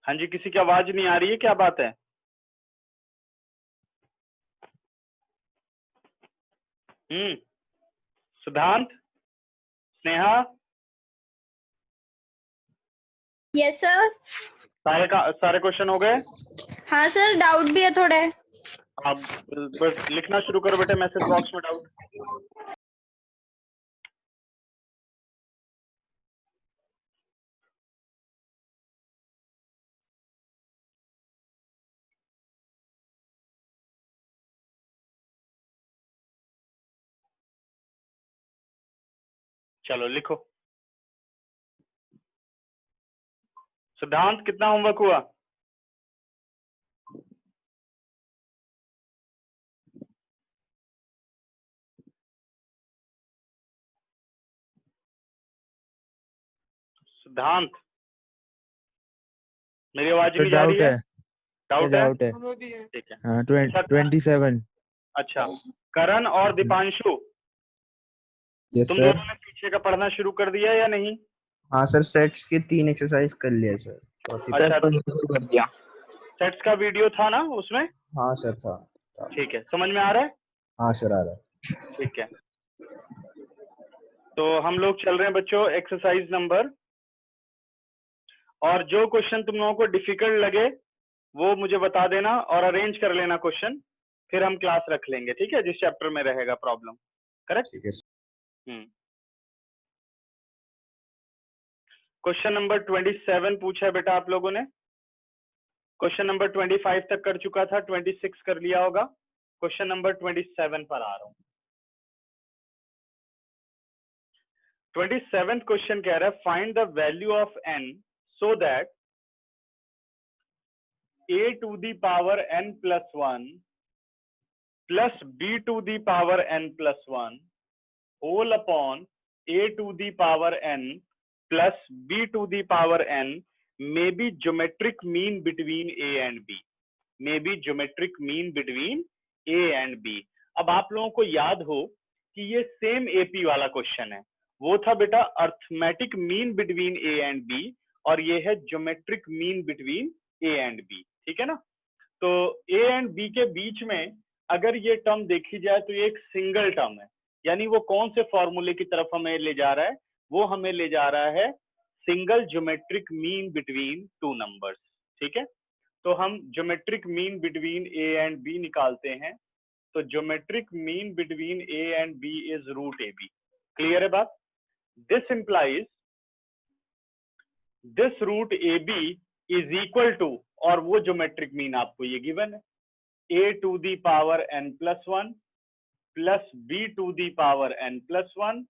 हाँ जी, किसी की आवाज नहीं आ रही है, क्या बात है? सिद्धांत, स्नेहा, यस सर। सारे क्वेश्चन हो गए? हाँ सर, डाउट भी है थोड़े। आप बस लिखना शुरू करो बेटे मैसेज बॉक्स में डाउट। चलो लिखो। सिद्धांत, कितना होमवर्क हुआ? सिद्धांत, मेरी आवाज नहीं जा रही है? डाउट है? ठीक है। हाँ, अच्छा, 27। अच्छा, करण और दीपांशु, यस तुम सर। दोनों ने पीछे का पढ़ना शुरू कर दिया या नहीं? हाँ सर, सेट्स की 3 एक्सरसाइज कर लिया सर। अच्छा, कर दिया। सेट्स का वीडियो था ना उसमें? हाँ सर था। ठीक है, समझ में आ रहा है? हाँ सर आ रहा है। ठीक है, तो हम लोग चल रहे हैं बच्चों एक्सरसाइज नंबर, और जो क्वेश्चन तुम लोगों को डिफिकल्ट लगे वो मुझे बता देना और अरेंज कर लेना क्वेश्चन, फिर हम क्लास रख लेंगे, ठीक है, जिस चैप्टर में रहेगा प्रॉब्लम। करेक्ट? ठीक है सर। क्वेश्चन नंबर 27 पूछा है बेटा आप लोगों ने। क्वेश्चन नंबर 25 तक कर चुका था, 26 कर लिया होगा। क्वेश्चन नंबर 27 पर आ रहा हूं। 27th क्वेश्चन कह रहा है find the value of n so that a to the power n plus 1 plus b to the power n plus 1 whole upon a to the power n plus b to the power n may be geometric mean between a and b, may be geometric mean between a and b। अब आप लोगों को याद हो कि ये same AP वाला question है, वो था बेटा arithmetic mean between A and B, और ये है geometric mean between A and B, ठीक है ना। तो ए एंड बी के बीच में अगर ये टर्म देखी जाए तो ये एक सिंगल टर्म है, यानी वो कौन से फॉर्मूले की तरफ हमें ले जा रहा है? वो हमें ले जा रहा है single geometric mean between two numbers, ठीक है। तो हम geometric mean between A and B निकालते हैं, तो geometric mean between A and B is root A B. Clear है बात? This implies this root A B is equal to, और वो ज्योमेट्रिक मीन आपको ये गिवन है, a to the power n plus 1 plus b to the power n plus 1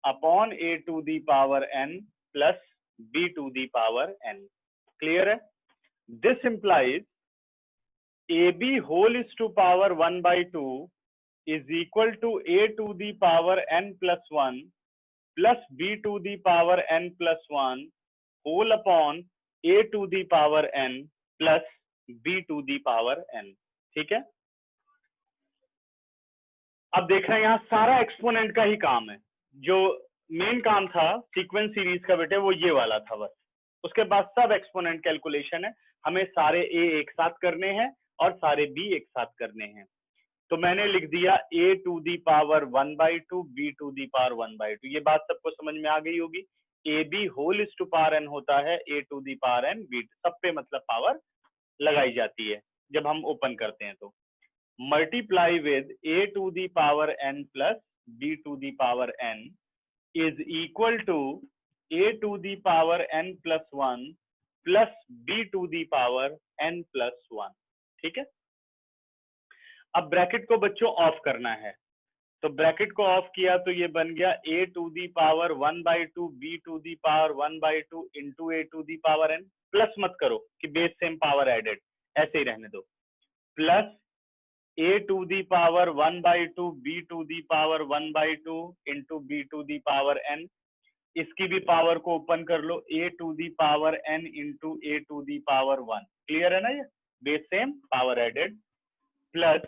upon a to the power n plus b to the power n। Clear है? This implies ab whole is to power 1 by 2 is equal to a to the power n plus 1 plus b to the power n plus 1 whole upon a to the power n plus b to the power n। ठीक है, अब देख रहे हैं यहाँ सारा exponent का ही काम है। जो मेन काम था सीक्वेंस सीरीज का बेटे वो ये वाला था बस, उसके बाद सब एक्सपोनेंट कैलकुलेशन है, हमें सारे a एक साथ करने हैं और सारे b एक साथ करने हैं। तो मैंने लिख दिया a to the power 1 by 2 b to the power 1 by 2। ये बात सबको समझ में आ गई होगी। A B whole is to power n होता है a to the power n b, सब पे मतलब पावर लगाई जाती है जब हम ओपन करते हैं। तो multiply with a to the power n plus b to the power n is equal to a to the power n plus 1 plus b to the power n plus 1। ठीक है, अब ब्रैकेट को बच्चों of करना है, तो bracket को of किया तो ये बन गया a to the power 1 by 2 b to the power 1 by 2 into a to the power n। Plus मत करो कि बेस सेम पावर एडेड, ऐसे ही रहने दो, plus a to the power 1 by 2 b to the power 1 by 2 into b to the power n। इसकी भी power को ओपन कर लो, a to the power n into a to the power 1। Clear है ना, ये base same power added, plus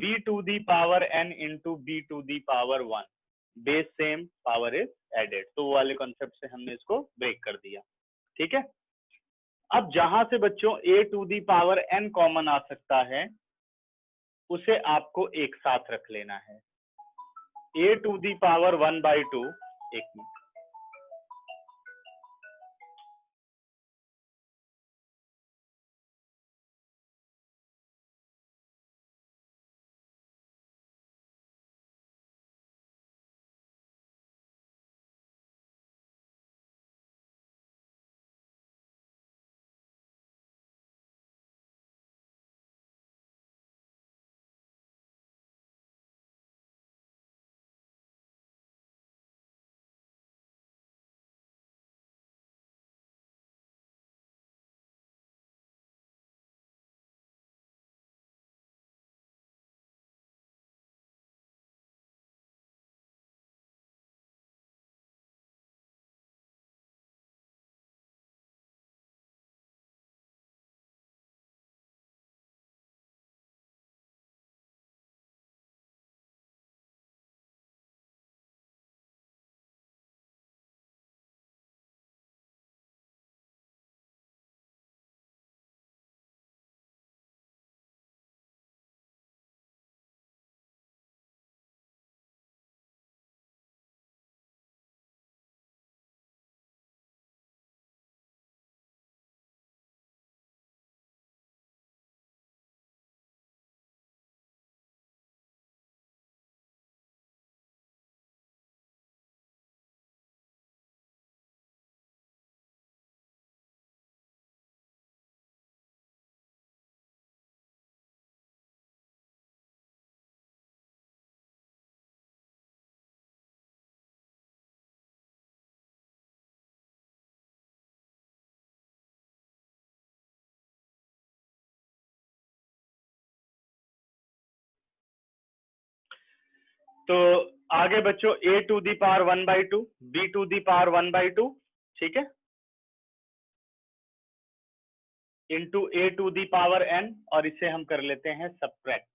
b to the power n into b to the power 1, base same power is added. तो वो वाले concept से हमने इसको break कर दिया। ठीक है, अब जहां से बच्चों a to the power n common आ सकता है उसे आपको एक साथ रख लेना है। a टू दी पावर 1/2, एक मिनट, तो आगे बच्चों a to the power 1/2, b to the power 1/2, ठीक है, into a to the power n, और इसे हम कर लेते हैं subtract,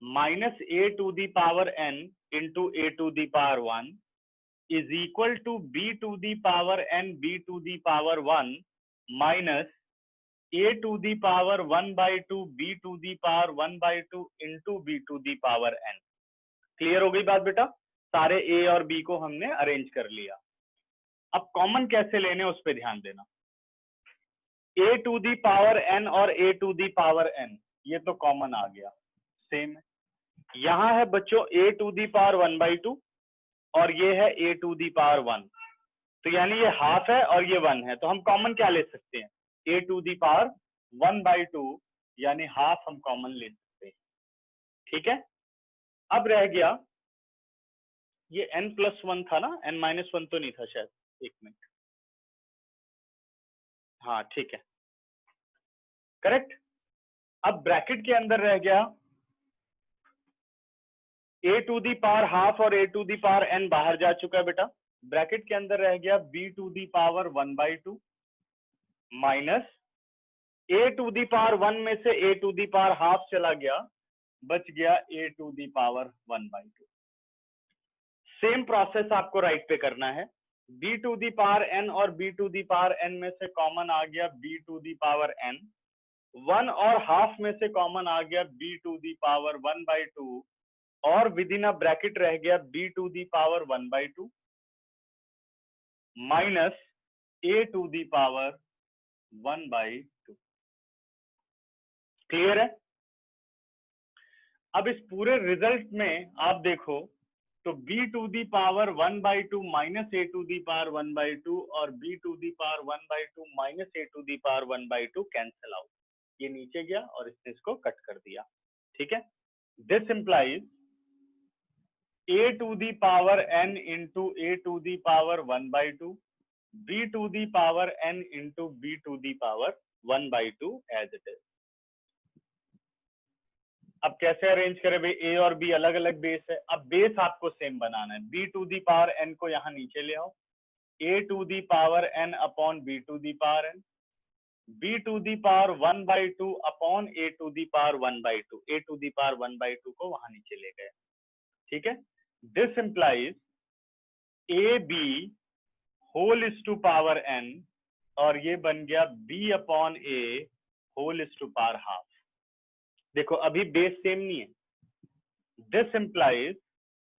minus a to the power n into a to the power 1 is equal to b to the power n b to the power 1 minus a to the power 1/2 b to the power 1/2 into b to the power n। Clear हो गई बात बेटा? सारे a और b को हमने arrange कर लिया। अब कॉमन कैसे लेने उस पर ध्यान देना। a to the power n और a to the power n ये तो कॉमन आ गया, सेम है। यहां है बच्चों a टू दी पावर 1/2 और ये है a टू दी पावर 1, तो यानी ये हाफ है और ये 1 है, तो हम कॉमन क्या ले सकते हैं? a टू दी पावर 1/2 यानी हाफ हम कॉमन ले सकते हैं, ठीक है। अब रह गया ये n+1 था ना, n-1 तो नहीं था शायद, एक मिनट, हाँ ठीक है, करेक्ट। अब ब्रैकेट के अंदर रह गया a to the power half और a to the power n बाहर जा चुका है बेटा, ब्रैकेट के अंदर रह गया b to the power 1/2 minus a to the power 1 में से a to the power half चला गया, बच गया a to the power 1/2। Same process आपको राइट पे करना है, b to the power n और b to the power n में से कॉमन आ गया b to the power n, 1 और हाफ में से कॉमन आ गया b टू दी पावर 1/2 और विद इन अ ब्रैकेट रह गया b to the power 1/2 minus a to the power 1/2। Clear है? अब इस पूरे रिजल्ट में आप देखो तो b to the power 1/2 minus a to the power 1/2 और b to the power 1/2 minus a to the power 1/2 cancel out, ये नीचे गया और इसने इसको कट कर दिया, ठीक है। This implies a to the power n into a to the power 1/2 b to the power n into b to the power 1/2 as it is. अब कैसे अरेंज करें भाई, a और b अलग अलग बेस है, अब बेस आपको सेम बनाना है, b to the power n को यहाँ नीचे ले आओ, a to the power n upon b to the power n, b to the power 1/2 upon a to the power 1/2, a to the power 1/2 को वहां नीचे ले गए, ठीक है। This implies a b whole is to power n और ये बन गया b upon a whole is to power half. देखो अभी बेस सेम नहीं है, this implies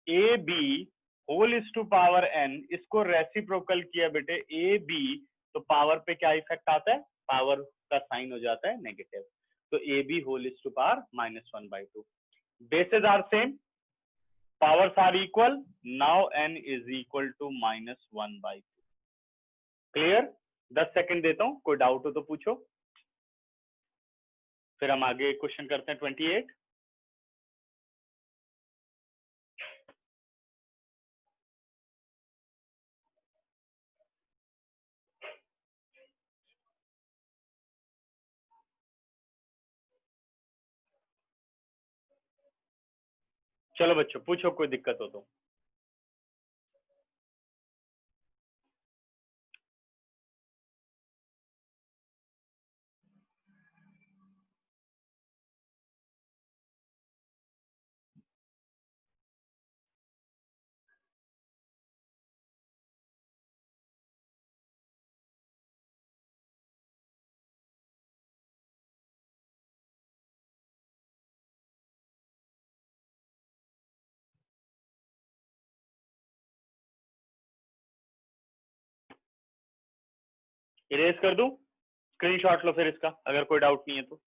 A B whole is to power n, इसको रेसिप्रोकल किया बेटे ए बी, तो पावर पे क्या इफेक्ट आता है, पावर का साइन हो जाता है नेगेटिव, तो A B whole is to power -1/2। Bases are same, powers are equal, now n is equal to -1/2। Clear? 10 second देता हूं, कोई डाउट हो तो पूछो, फिर हम आगे क्वेश्चन करते हैं 28। चलो बच्चों पूछो, कोई दिक्कत हो तो। इरेज कर दूं, स्क्रीनशॉट लो फिर इसका, अगर कोई डाउट नहीं है तो।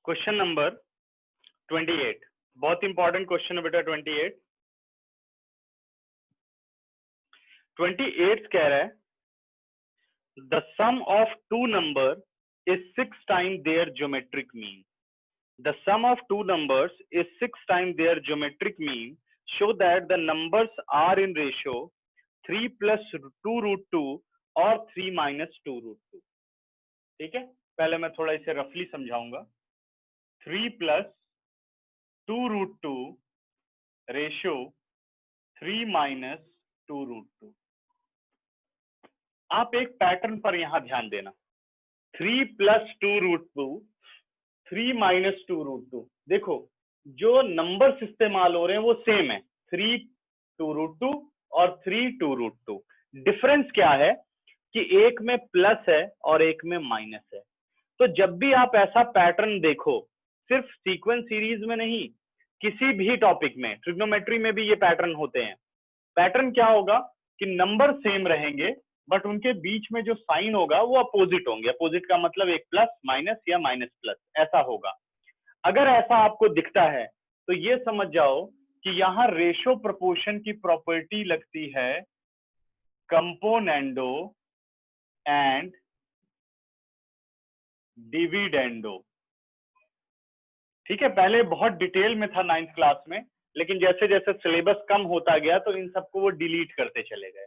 क्वेश्चन नंबर 28, बहुत इंपॉर्टेंट क्वेश्चन है बेटा 28। 28 कह रहा है the sum of two number is 6 time their geometric mean. The sum of two numbers is 6 times their geometric mean. Show that the numbers are in ratio 3 plus 2 root 2 or 3 minus 2 root 2। ठीक है, पहले मैं थोड़ा इसे रफली समझाऊंगा। 3 plus 2 root 2 ratio 3 minus 2 root 2। आप एक पैटर्न पर यहां ध्यान देना, 3 plus 2 root 2 3 minus 2 root 2। देखो जो नंबर्स इस्तेमाल हो रहे हैं वो सेम है, 3 2 root 2 और 3 2 root 2। डिफरेंस क्या है कि एक में प्लस है और एक में माइनस है। तो जब भी आप ऐसा पैटर्न देखो, सिर्फ सीक्वेंस सीरीज में नहीं, किसी भी टॉपिक में, ट्रिग्नोमेट्री में भी ये पैटर्न होते हैं। पैटर्न क्या होगा कि नंबर सेम रहेंगे बट उनके बीच में जो साइन होगा वो अपोजिट होंगे। अपोजिट का मतलब एक प्लस माइनस या माइनस प्लस ऐसा होगा। अगर ऐसा आपको दिखता है तो ये समझ जाओ कि यहाँ रेशो प्रोपोर्शन की प्रॉपर्टी लगती है कंपोनेंडो एंड डिविडेंडो। ठीक है, पहले बहुत डिटेल में था 9th क्लास में, लेकिन जैसे जैसे सिलेबस कम होता गया तो इन सबको वो डिलीट करते चले गए।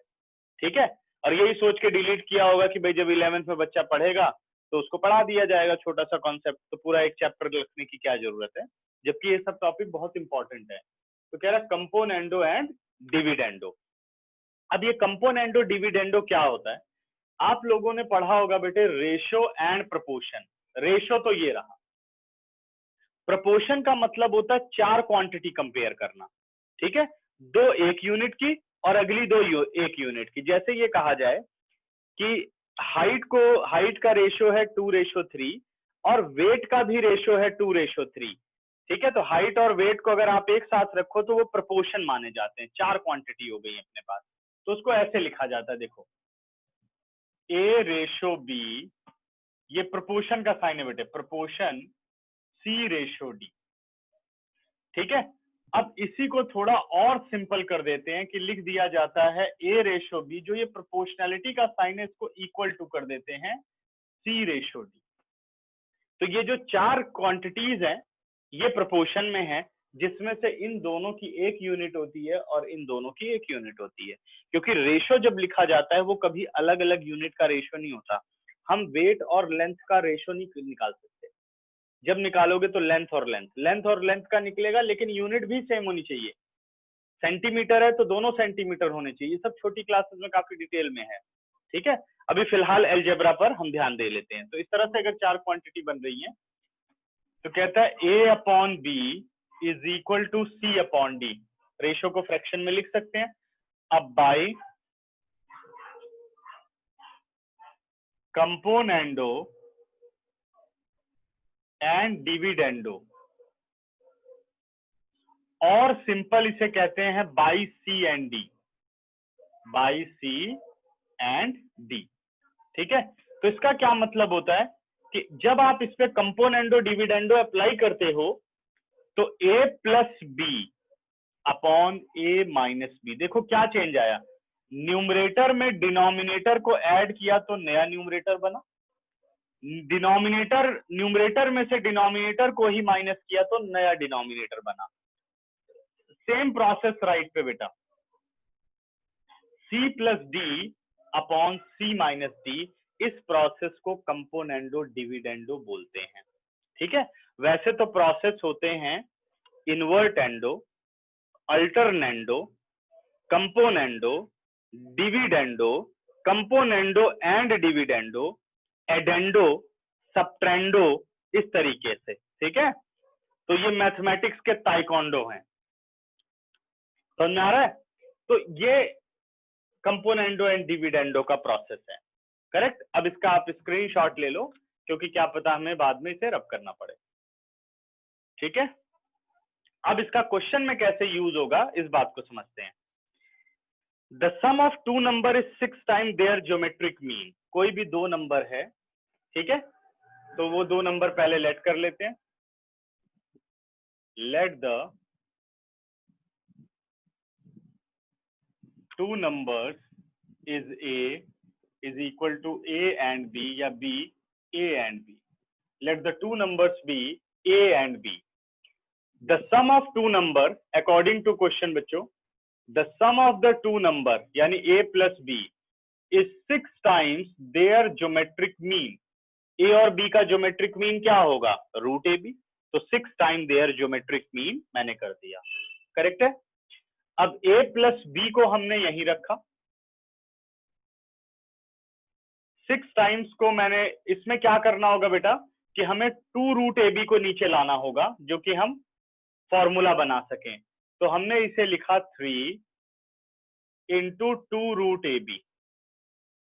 ठीक है, और यही सोच के डिलीट किया होगा कि भाई जब 11th में बच्चा पढ़ेगा तो उसको पढ़ा दिया जाएगा छोटा सा कॉन्सेप्ट, तो पूरा एक चैप्टर लिखने की क्या जरूरत है, जबकि ये सब टॉपिक बहुत इंपॉर्टेंट है। तो कह रहा है कंपोनेंडो एंड डिविडेंडो। अब ये कंपोनेंडो डिविडेंडो क्या होता है, आप लोगों ने पढ़ा होगा बेटे रेशो एंड प्रपोर्शन। रेशो तो ये रहा, प्रपोर्शन का मतलब होता है 4 क्वांटिटी कंपेयर करना। ठीक है, 2 1 यूनिट की और अगली 2 1 यूनिट की। जैसे ये कहा जाए कि हाइट का रेशियो है 2:3 और वेट का भी रेशियो है 2:3। ठीक है, तो हाइट और वेट को अगर आप एक साथ रखो तो वो प्रपोर्शन माने जाते हैं। 4 क्वांटिटी हो गई अपने पास, तो उसको ऐसे लिखा जाता है। देखो ए रेशो बी, ये प्रोपोर्शन का साइन है बेटे, प्रोपोर्शन सी रेशो डी। ठीक है, अब इसी को थोड़ा और सिंपल कर देते हैं कि लिख दिया जाता है ए रेशो बी, जो ये प्रोपोर्शनैलिटी का साइन है इसको इक्वल टू कर देते हैं सी रेशो डी। तो ये जो चार क्वांटिटीज हैं ये प्रोपोर्शन में है, जिसमें से इन दोनों की एक यूनिट होती है और इन दोनों की एक यूनिट होती है। क्योंकि रेशो जब लिखा जाता है वो कभी अलग अलग यूनिट का रेशो नहीं होता। हम वेट और लेंथ का रेशो नहीं निकाल सकते। जब निकालोगे तो लेंथ और लेंथ का निकलेगा, लेकिन यूनिट भी सेम होनी चाहिए। सेंटीमीटर है तो दोनों सेंटीमीटर होने चाहिए। सब छोटी क्लासेस में काफी डिटेल में है। ठीक है, अभी फिलहाल अलजेब्रा पर हम ध्यान दे लेते हैं। तो इस तरह से अगर चार क्वांटिटी बन रही है तो कहता है A upon B is equal to C upon D. Ratio को फ्रैक्शन में लिख सकते हैं। अब बाई कंपोनेंडो एंड डिविडेंडो, और सिंपल इसे कहते हैं by C and D, by C and D. ठीक है, तो इसका क्या मतलब होता है कि जब आप इस पे कंपोनेंडो डिविडेंडो अप्लाई करते हो तो ए प्लस बी अपॉन ए माइनस बी। देखो क्या चेंज आया, न्यूमरेटर में डिनोमिनेटर को ऐड किया तो नया न्यूमरेटर बना, डिनोमिनेटर न्यूमरेटर में से डिनोमिनेटर को ही माइनस किया तो नया डिनोमिनेटर बना। सेम प्रोसेस राइट पे बेटा, C plus D upon C minus D, इस प्रोसेस को कंपोनेंडो डिविडेंडो बोलते हैं। ठीक है, वैसे तो प्रोसेस होते हैं invertendo, alternendo, componendo, dividendo, componendo and dividendo, addendo, subtrahendo, इस तरीके से। ठीक है, तो ये मैथमेटिक्स के ताइक्वांडो हैं। समझ में आ रहा है? तो ये कंपोनेंडो एंड डिविडेंडो का प्रोसेस है। करेक्ट। अब इसका आप स्क्रीनशॉट ले लो, क्योंकि क्या पता हमें बाद में इसे रब करना पड़े। ठीक है, अब इसका क्वेश्चन में कैसे यूज होगा इस बात को समझते हैं। The sum of two number is 6 time their geometric mean. कोई भी दो नंबर है, ठीक है, तो वो दो नंबर पहले लेट कर लेते हैं। Late the two numbers is a is equal to A and B या B A and B. Let the two numbers be A and B. The sum of two number according to question बच्चों, the sum of the two number यानी A plus B is 6 times their geometric mean. A और B का geometric mean क्या होगा? Root AB, तो 6 times their geometric mean मैंने कर दिया। करेक्ट है। अब A plus B को हमने यहीं रखा, 6 टाइम्स को मैंने, इसमें क्या करना होगा बेटा कि हमें 2 रूट ए बी को नीचे लाना होगा, जो कि हम फॉर्मूला बना सकें। तो हमने इसे लिखा 3 इंटू 2 रूट ए बी।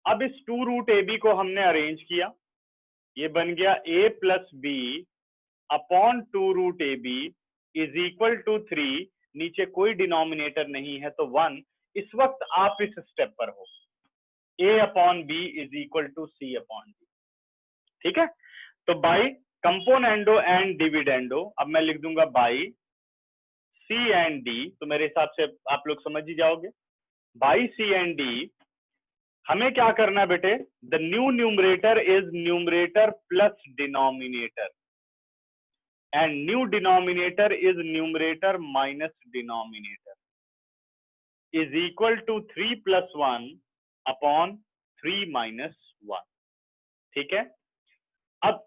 अब इस 2 रूट ए बी को हमने अरेंज किया, ये बन गया a plus B upon 2 root A B is equal to 3। नीचे कोई डिनोमिनेटर नहीं है तो 1। इस वक्त आप इस स्टेप पर हो, A upon B is equal to C upon D. ठीक है, तो बाई कंपोनेंडो एंड डिविडेंडो, अब मैं लिख दूंगा बाई सी एंड डी, तो मेरे हिसाब से आप लोग समझ ही जाओगे। बाई सी एंड डी हमें क्या करना है बेटे, the new numerator is numerator plus denominator and new denominator is numerator minus denominator is equal to 3 plus 1 upon 3 minus 1। ठीक है, अब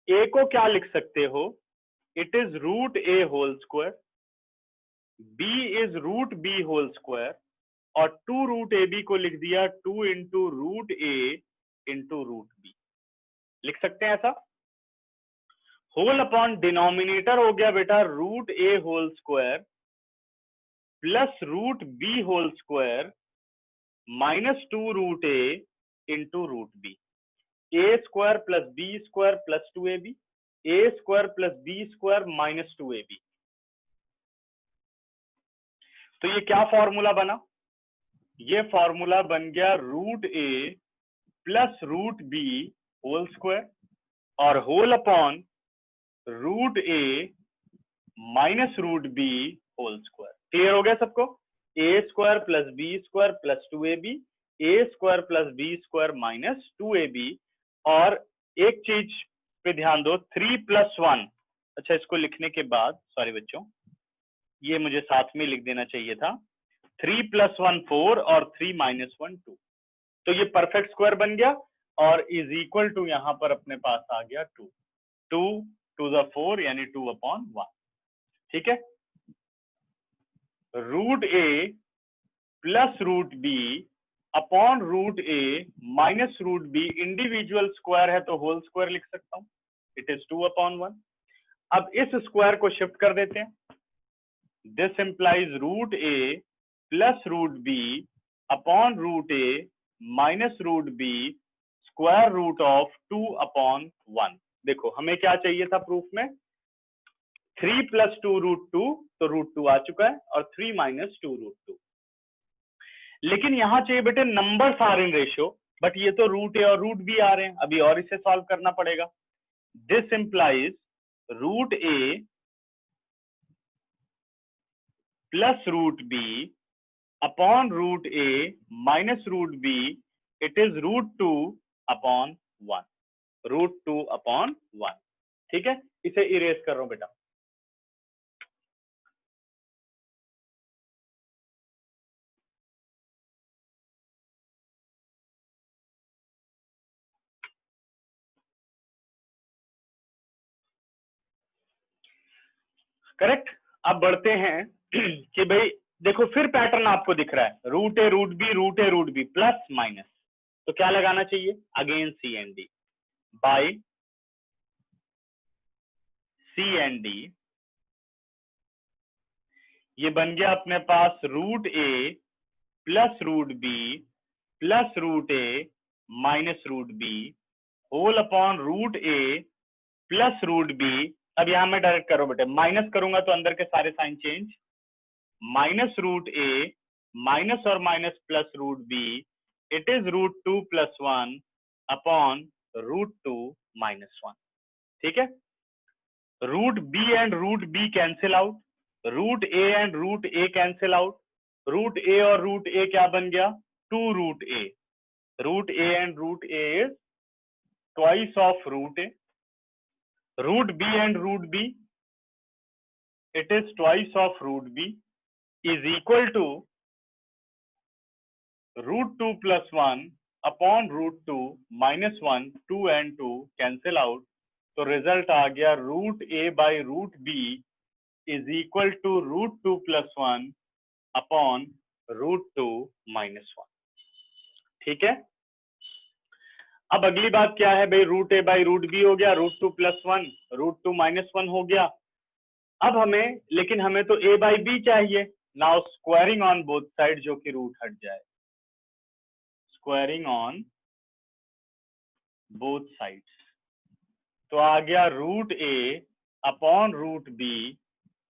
a को क्या लिख सकते हो, it is root A whole square, b is root B whole square, और 2 root A B को लिख दिया 2 into root A into root B. लिख सकते हैं ऐसा। होल अपॉन डिनोमिनेटर हो गया बेटा root A whole square plus root B whole square minus 2 root A into root B. A square plus B square plus 2ab, A square plus B square minus 2ab। तो ये क्या formula बना, ये formula बन गया root A plus root B whole square और whole upon root A minus root B whole square. Clear हो गया सबको? A square plus B square plus 2ab, A square plus B square minus 2ab। और एक चीज पे ध्यान दो, 3 + 1, अच्छा इसको लिखने के बाद, सॉरी बच्चों, ये मुझे साथ में लिख देना चाहिए था, 3 + 1 4 और 3 - 1 2, तो ये परफेक्ट स्क्वायर बन गया और इज इक्वल टू यहां पर अपने पास आ गया 2 to the 4 यानी 2/1। ठीक है, root A plus root B upon root A minus root B, individual square है तो होल स्क्वायर लिख सकता हूं, इट इज 2/1। अब इस स्क्वायर को शिफ्ट कर देते हैं, this implies root A plus root B upon root A minus root B square root of 2/1। देखो हमें क्या चाहिए था प्रूफ में, 3 + 2 √2, तो √2 आ चुका है, और 3 - 2 √2। लेकिन यहां चाहिए बेटे numbers are in ratio, but ये तो रूट ए और रूट बी आ रहे हैं, अभी और इसे सॉल्व करना पड़ेगा। This implies root A plus root B upon root A minus root B, it is √2/1, √2/1। ठीक है, इसे इरेज कर रहा हूं बेटा। करेक्ट। अब बढ़ते हैं कि भाई देखो फिर पैटर्न आपको दिख रहा है, root A root B root A root B plus minus, तो क्या लगाना चाहिए, again C and D, by C and D. ये बन गया अपने पास root A plus root B plus root A minus root B whole upon root A plus root B. अब यहां मैं डायरेक्ट करो बेटे, माइनस करूंगा तो अंदर के सारे sign change, minus root A minus और minus plus root B, it is √2 + 1 upon √2 - 1। ठीक है, root B and root B cancel out, root A and root A cancel out, root A और रूट ए क्या बन गया, 2√a, root A and root A is twice of root A, root B and root B, it is twice of root b, is equal to √2 + 1 upon √2 - 1, 2 and 2 cancel out, तो result आ गया √a/√b is equal to √2 + 1 upon √2 - 1। ठीक है, अब अगली बात क्या है भाई, √a/√b हो गया, √2 + 1 √2 - 1 हो गया। अब हमें, लेकिन हमें तो a/b चाहिए, now squaring on both side, जो कि रूट हट जाए, स्क्वायरिंग ऑन बोथ साइड्स, तो आ गया √a upon √b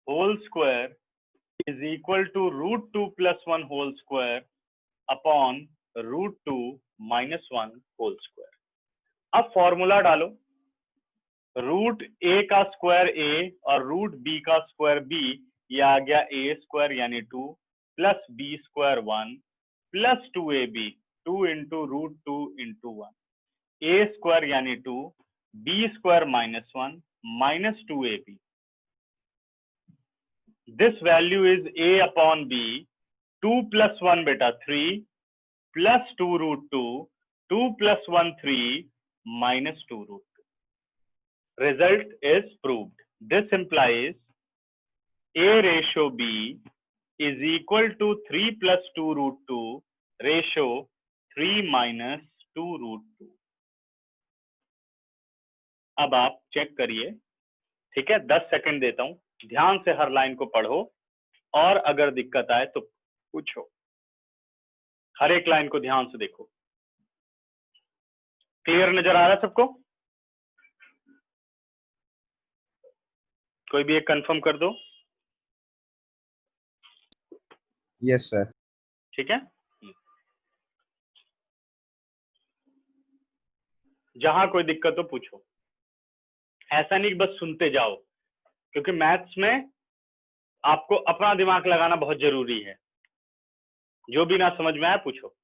whole square is equal to √2 + 1 whole square upon √2 - 1 whole square. अब फॉर्मूला डालो, रूट ए का स्क्वायर ए और रूट बी का स्क्वायर बी, ये आ गया a² यानी 2 plus b² 1 plus 2ab, 2 × √2 × 1, a² यानी 2, b² - 1 minus 2ab, this value is a upon b, 2 + 1 बेटा 3 plus 2 √2, 2 + 1 3 minus 2 √2, result is proved. This implies a/b is equal to 3 + 2 √2 ratio 3 - 2 √2। अब आप check करिए, ठीक है, 10 सेकंड देता हूं, ध्यान से हर लाइन को पढ़ो और अगर दिक्कत आए तो पूछो, हर एक लाइन को ध्यान से देखो। क्लियर नजर आ रहा है सबको? कोई भी एक कंफर्म कर दो। Yes sir. ठीक है, जहां कोई दिक्कत हो पूछो, ऐसा नहीं कि बस सुनते जाओ, क्योंकि मैथ्स में आपको अपना दिमाग लगाना बहुत जरूरी है। जो भी ना समझ में आए पूछो।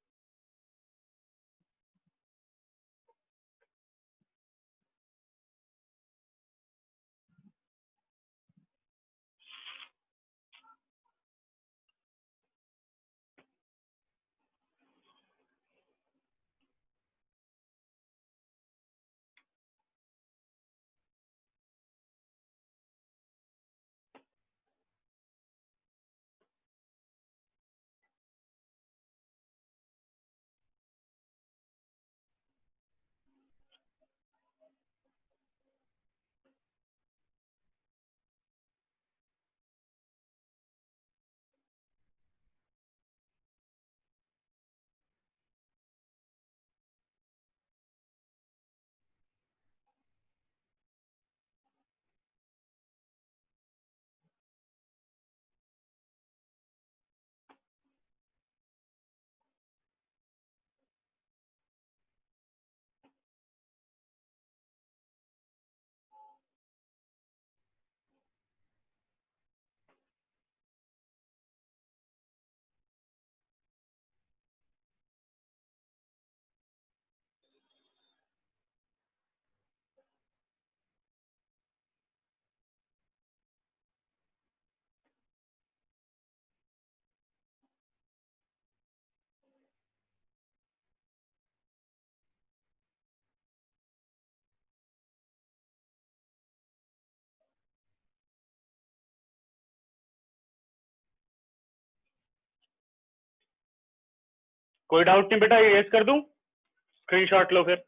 कोई डाउट नहीं बेटा, इरेज कर दूं? स्क्रीनशॉट लो फिर।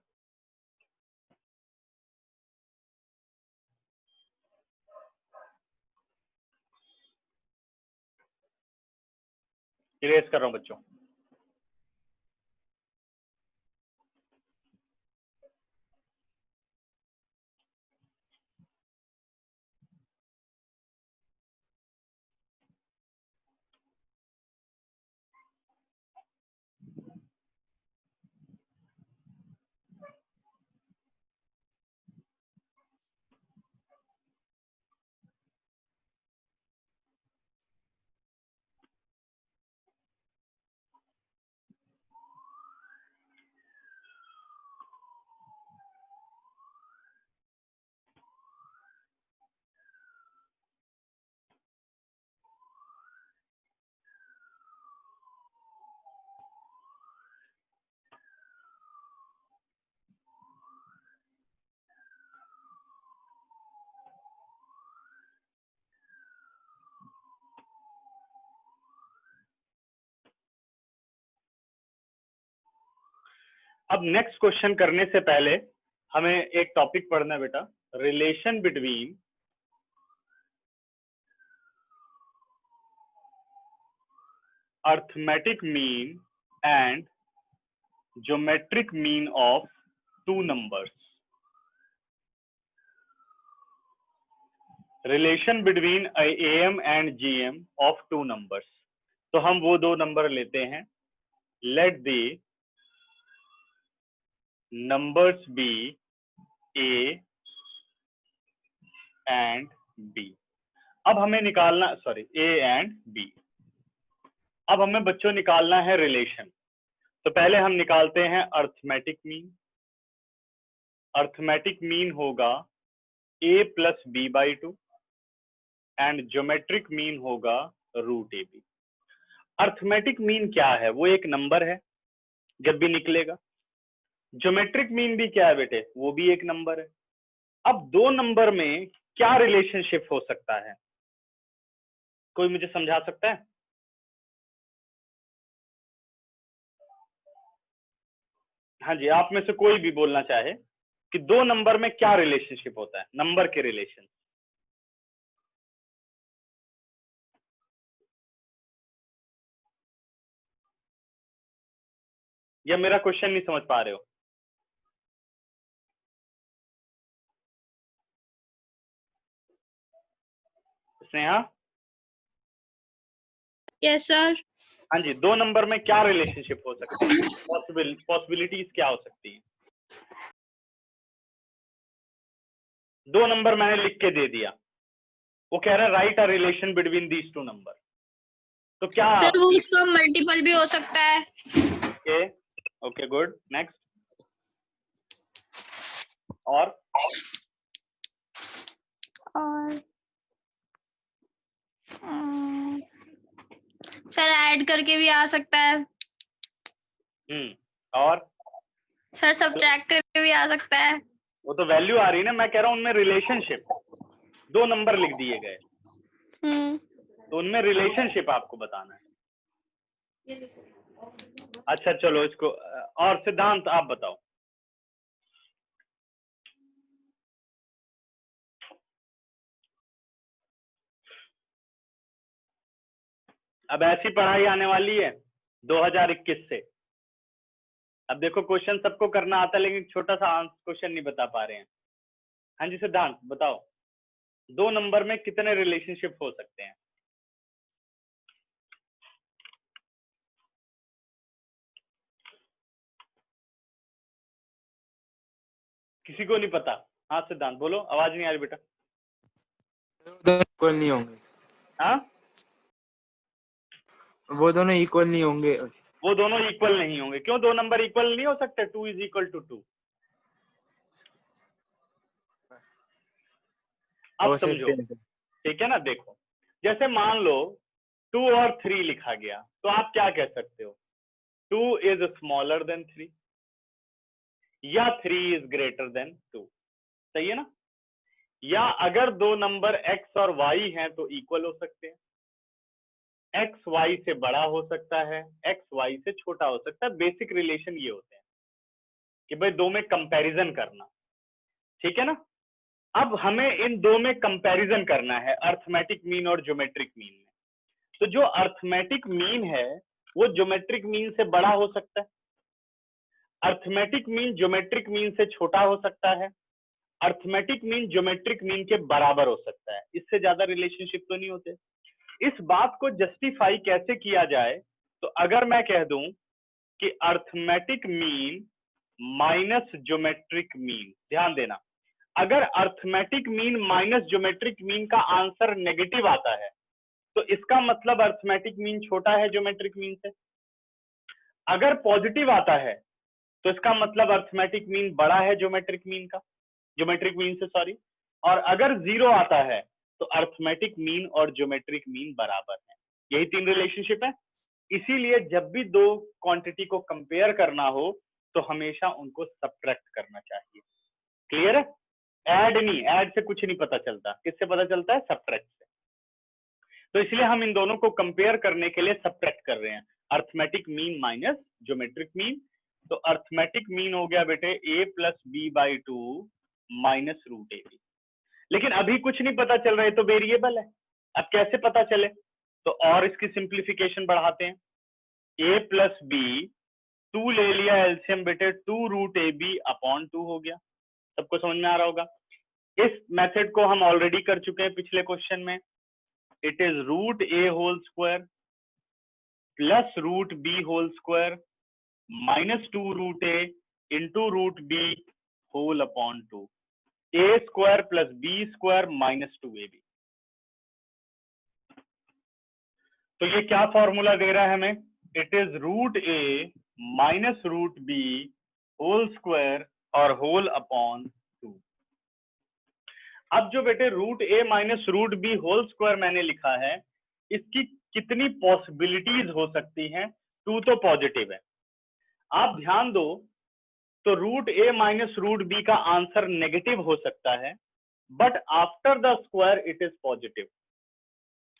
इरेज कर रहा हूं बच्चों। अब नेक्स्ट क्वेश्चन करने से पहले हमें एक टॉपिक पढ़ना है बेटा, relation between arithmetic mean and geometric mean of two numbers. Relation between AM and GM of two numbers. तो हम वो दो नंबर लेते हैं, let the numbers be A and B। अब हमें निकालना, सॉरी, A and B। अब हमें बच्चों निकालना है रिलेशन। तो पहले हम निकालते हैं अर्थमेटिक मीन। अर्थमेटिक मीन होगा A plus B/2 and geometric mean होगा √AB। अर्थमेटिक मीन क्या है? वो एक नंबर है जब भी निकलेगा। ज्योमेट्रिक मीन भी क्या है बेटे? वो भी एक नंबर है। अब दो नंबर में क्या रिलेशनशिप हो सकता है? कोई मुझे समझा सकता है? हाँ जी, आप में से कोई भी बोलना चाहे कि दो नंबर में क्या रिलेशनशिप होता है, नंबर के रिलेशन। या मेरा क्वेश्चन नहीं समझ पा रहे हो? स्नेहा? Yes sir. हाँ जी, दो नंबर में क्या रिलेशनशिप हो सकती है, पॉसिबिलिटीज क्या हो सकती है? दो नंबर मैंने लिख के दे दिया, वो कह रहा है right a relation between these two number, तो क्या सर वो उसका मल्टीपल भी हो सकता है। Okay okay good, next. और सर ऐड करके भी आ सकता है। और सर सब्ट्रैक्ट करके भी आ सकता है। वो तो वैल्यू आ रही है ना, मैं कह रहा हूँ उनमें रिलेशनशिप, दो नंबर लिख दिए गए तो उनमें रिलेशनशिप आपको बताना है। अच्छा चलो इसको, और सिद्धांत आप बताओ। अब ऐसी पढ़ाई आने वाली है 2021 से। अब देखो क्वेश्चन सबको करना आता है, लेकिन छोटा सा क्वेश्चन नहीं बता पा रहे हैं। हाँ जी सिद्धांत बताओ, दो नंबर में कितने रिलेशनशिप हो सकते हैं? किसी को नहीं पता? हाँ सिद्धांत बोलो, आवाज नहीं आ रही बेटा। दोनों इक्वल नहीं होंगे। हाँ वो दोनों इक्वल नहीं होंगे। वो दोनों इक्वल नहीं होंगे। क्यों दो नंबर इक्वल नहीं हो सकते? 2 इज इक्वल टू 2। अब समझो, ठीक है ना। देखो जैसे मान लो 2 और 3 लिखा गया, तो आप क्या कह सकते हो? 2 इज स्मॉलर देन 3 या 3 इज ग्रेटर देन 2, सही है ना। या अगर दो नंबर x और y हैं तो इक्वल हो सकते हैं, x y से बड़ा हो सकता है, x y से छोटा हो सकता है। बेसिक रिलेशन ये होते हैं कि भाई दो में कंपैरिजन करना, ठीक है ना। अब हमें इन दो में कंपैरिजन करना है, अर्थमेटिक मीन और ज्योमेट्रिक मीन में। तो जो अर्थमेटिक मीन है वो ज्योमेट्रिक मीन से बड़ा हो सकता है, अर्थमेटिक मीन ज्योमेट्रिक मीन से छोटा हो सकता है, अर्थमेटिक मीन ज्योमेट्रिक मीन के बराबर हो सकता है। इससे ज्यादा रिलेशनशिप तो नहीं होते। इस बात को जस्टिफाई कैसे किया जाए? तो अगर मैं कह दूं कि arithmetic mean minus geometric mean, ध्यान देना, अगर arithmetic mean minus geometric mean का आंसर नेगेटिव आता है तो इसका मतलब अर्थमेटिक मीन छोटा है ज्योमेट्रिक मीन से। अगर पॉजिटिव आता है तो इसका मतलब अर्थमेटिक मीन बड़ा है ज्योमेट्रिक मीन से सॉरी। और अगर 0 आता है तो अर्थमेटिक मीन और ज्योमेट्रिक मीन बराबर है। यही 3 रिलेशनशिप है। इसीलिए जब भी दो क्वांटिटी को कंपेयर करना हो तो हमेशा उनको सब्ट्रैक्ट करना चाहिए। क्लियर है? ऐड नहीं, ऐड से कुछ नहीं पता चलता। किससे पता चलता है? सब्ट्रैक्ट से। तो इसलिए हम इन दोनों को कंपेयर करने के लिए सब्ट्रैक्ट कर रहे हैं, arithmetic mean minus geometric mean. तो अर्थमेटिक मीन हो गया बेटे a plus B by 2 minus root A B. लेकिन अभी कुछ नहीं पता चल रहा है, तो वेरिएबल है। अब कैसे पता चले? तो और इसकी सिंप्लीफिकेशन बढ़ाते हैं, a प्लस बी, 2 ले लिया एलसीएम बेटे, 2 रूट ए बी अपॉन 2 हो गया। सबको समझ में आ रहा होगा। इस मेथड को हम ऑलरेडी कर चुके हैं पिछले क्वेश्चन में। It is root A whole square plus root B whole square minus 2 root A into root B whole upon 2, A square plus B square minus 2ab। तो ये क्या फॉर्मूला दे रहा है हमें? It is root A minus root B whole square और whole upon 2। अब जो बेटे root A minus root B whole square मैंने लिखा है, इसकी कितनी पॉसिबिलिटीज हो सकती हैं? 2 तो पॉजिटिव है। आप ध्यान दो तो root A minus root B का आंसर नेगेटिव हो सकता है, but after the square it is positive,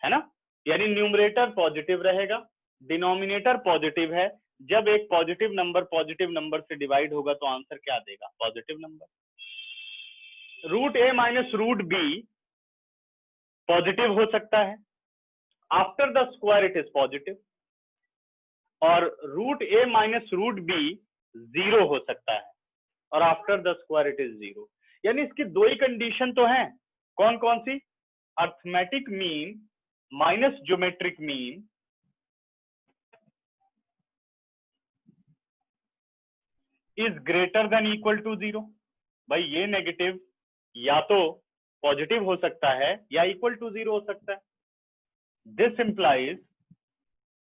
है ना। यानी न्यूमरेटर पॉजिटिव रहेगा, डिनोमिनेटर पॉजिटिव है। जब एक पॉजिटिव नंबर से डिवाइड होगा तो आंसर क्या देगा? Positive number. Root A minus root B positive हो सकता है, after the square it is positive. और root A minus root B 0 हो सकता है और after the square it is 0। यानी इसकी दो ही कंडीशन तो हैं। कौन कौन सी? Arithmetic mean minus geometric mean is greater than equal to 0। भाई ये नेगेटिव या तो पॉजिटिव हो सकता है या इक्वल टू 0 हो सकता है। This implies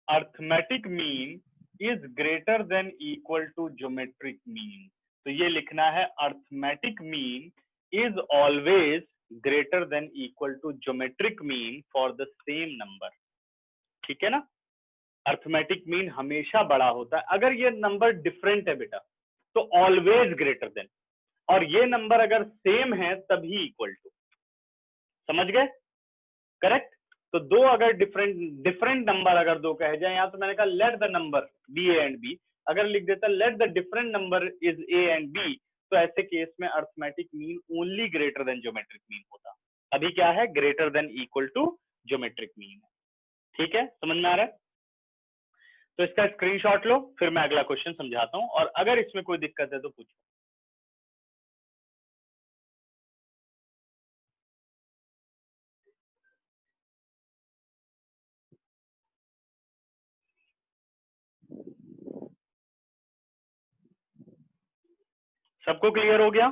arithmetic mean is greater than equal to geometric mean. तो ये लिखना है arithmetic mean is always greater than equal to geometric mean for the same number. ठीक है ना, अर्थमेटिक मीन हमेशा बड़ा होता है। अगर ये नंबर डिफरेंट है बेटा तो ऑलवेज ग्रेटर देन, और ये नंबर अगर सेम है तभी इक्वल टू। समझ गए? करेक्ट। तो दो अगर डिफरेंट नंबर अगर दो कहे जाए, यहां तो मैंने कहा let the number be a and b, अगर लिख देता let the different number is a and b, तो ऐसे केस में arithmetic mean only greater than geometric mean होता। अभी क्या है? Greater than equal to geometric mean है। ठीक है, समझ में आ रहा है? तो इसका स्क्रीनशॉट लो, फिर मैं अगला क्वेश्चन समझाता हूं, और अगर इसमें कोई दिक्कत है तो पूछो। सबको क्लियर हो गया?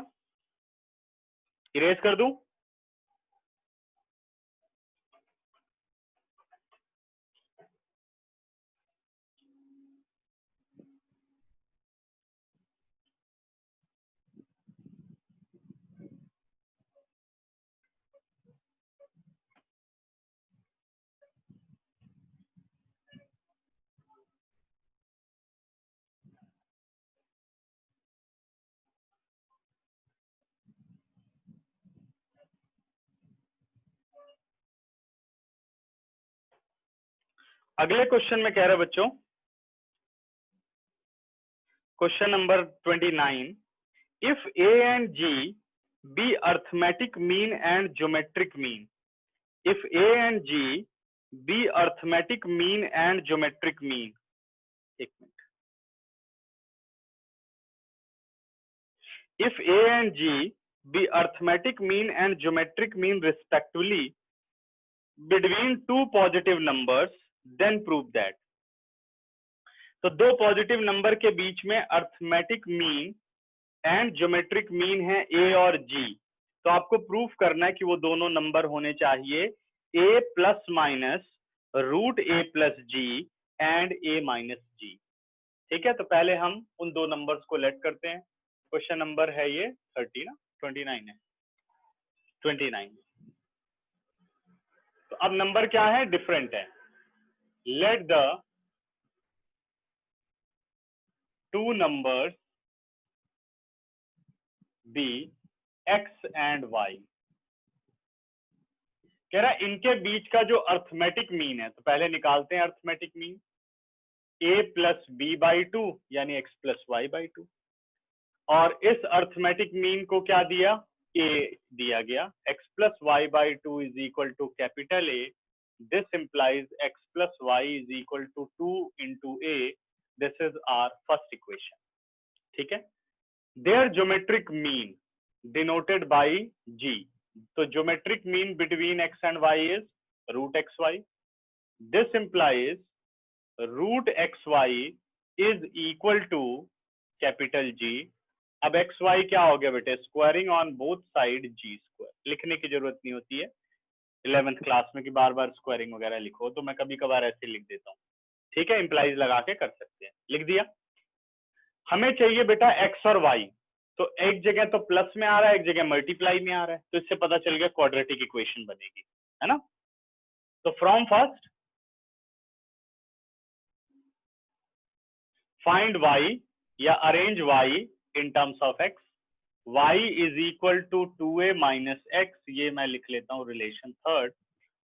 इरेज कर दूं? अगले क्वेश्चन में कह रहे बच्चों, question number 29, if A and G be arithmetic mean and geometric mean, if A and G be arithmetic mean and geometric mean, एक minute, if A and G be arithmetic mean and geometric mean respectively between two positive numbers, then prove that. तो दो positive number के बीच में arithmetic mean and geometric mean है A और जी, तो आपको प्रूफ करना है कि वो दोनों नंबर होने चाहिए A plus minus root A plus G and A minus G. ठीक है, तो पहले हम उन दो नंबर्स को लेट करते हैं। क्वेश्चन नंबर है ये 30 ना, 29 है, 29। तो अब नंबर क्या है? डिफरेंट है। Let the two numbers be x and y. कह रहा है इनके बीच का जो अर्थमेटिक मीन है, तो पहले निकालते हैं arithmetic mean. A plus B by two यानी X plus Y by two, और इस अर्थमेटिक मीन को क्या दिया? ए दिया गया। X plus Y by two is equal to capital A, this implies X plus Y is equal to 2 into A, this is our first equation. ठीक है, there geometric mean denoted by G, तो geometric mean between X and Y is root X Y, this implies root X Y is equal to capital G. अब X Y क्या हो गया बेटे? Squaring on both side ji square. लिखने की जरूरत नहीं होती है 11th क्लास में कि बार बार स्क्वायरिंग वगैरह लिखो, तो मैं कभी कभार ऐसे लिख देता हूँ। ठीक है, इंप्लाइज लगा के कर सकते हैं। लिख दिया। हमें चाहिए बेटा एक्स और वाई, तो एक जगह तो प्लस में आ रहा है, एक जगह मल्टीप्लाई में आ रहा है, तो इससे पता चल गया क्वाड्रेटिक इक्वेशन बनेगी, है ना। तो फ्रॉम फर्स्ट फाइंड वाई या arrange y in terms of x, y is equal to 2a minus x, ये मैं लिख लेता हूं relation third.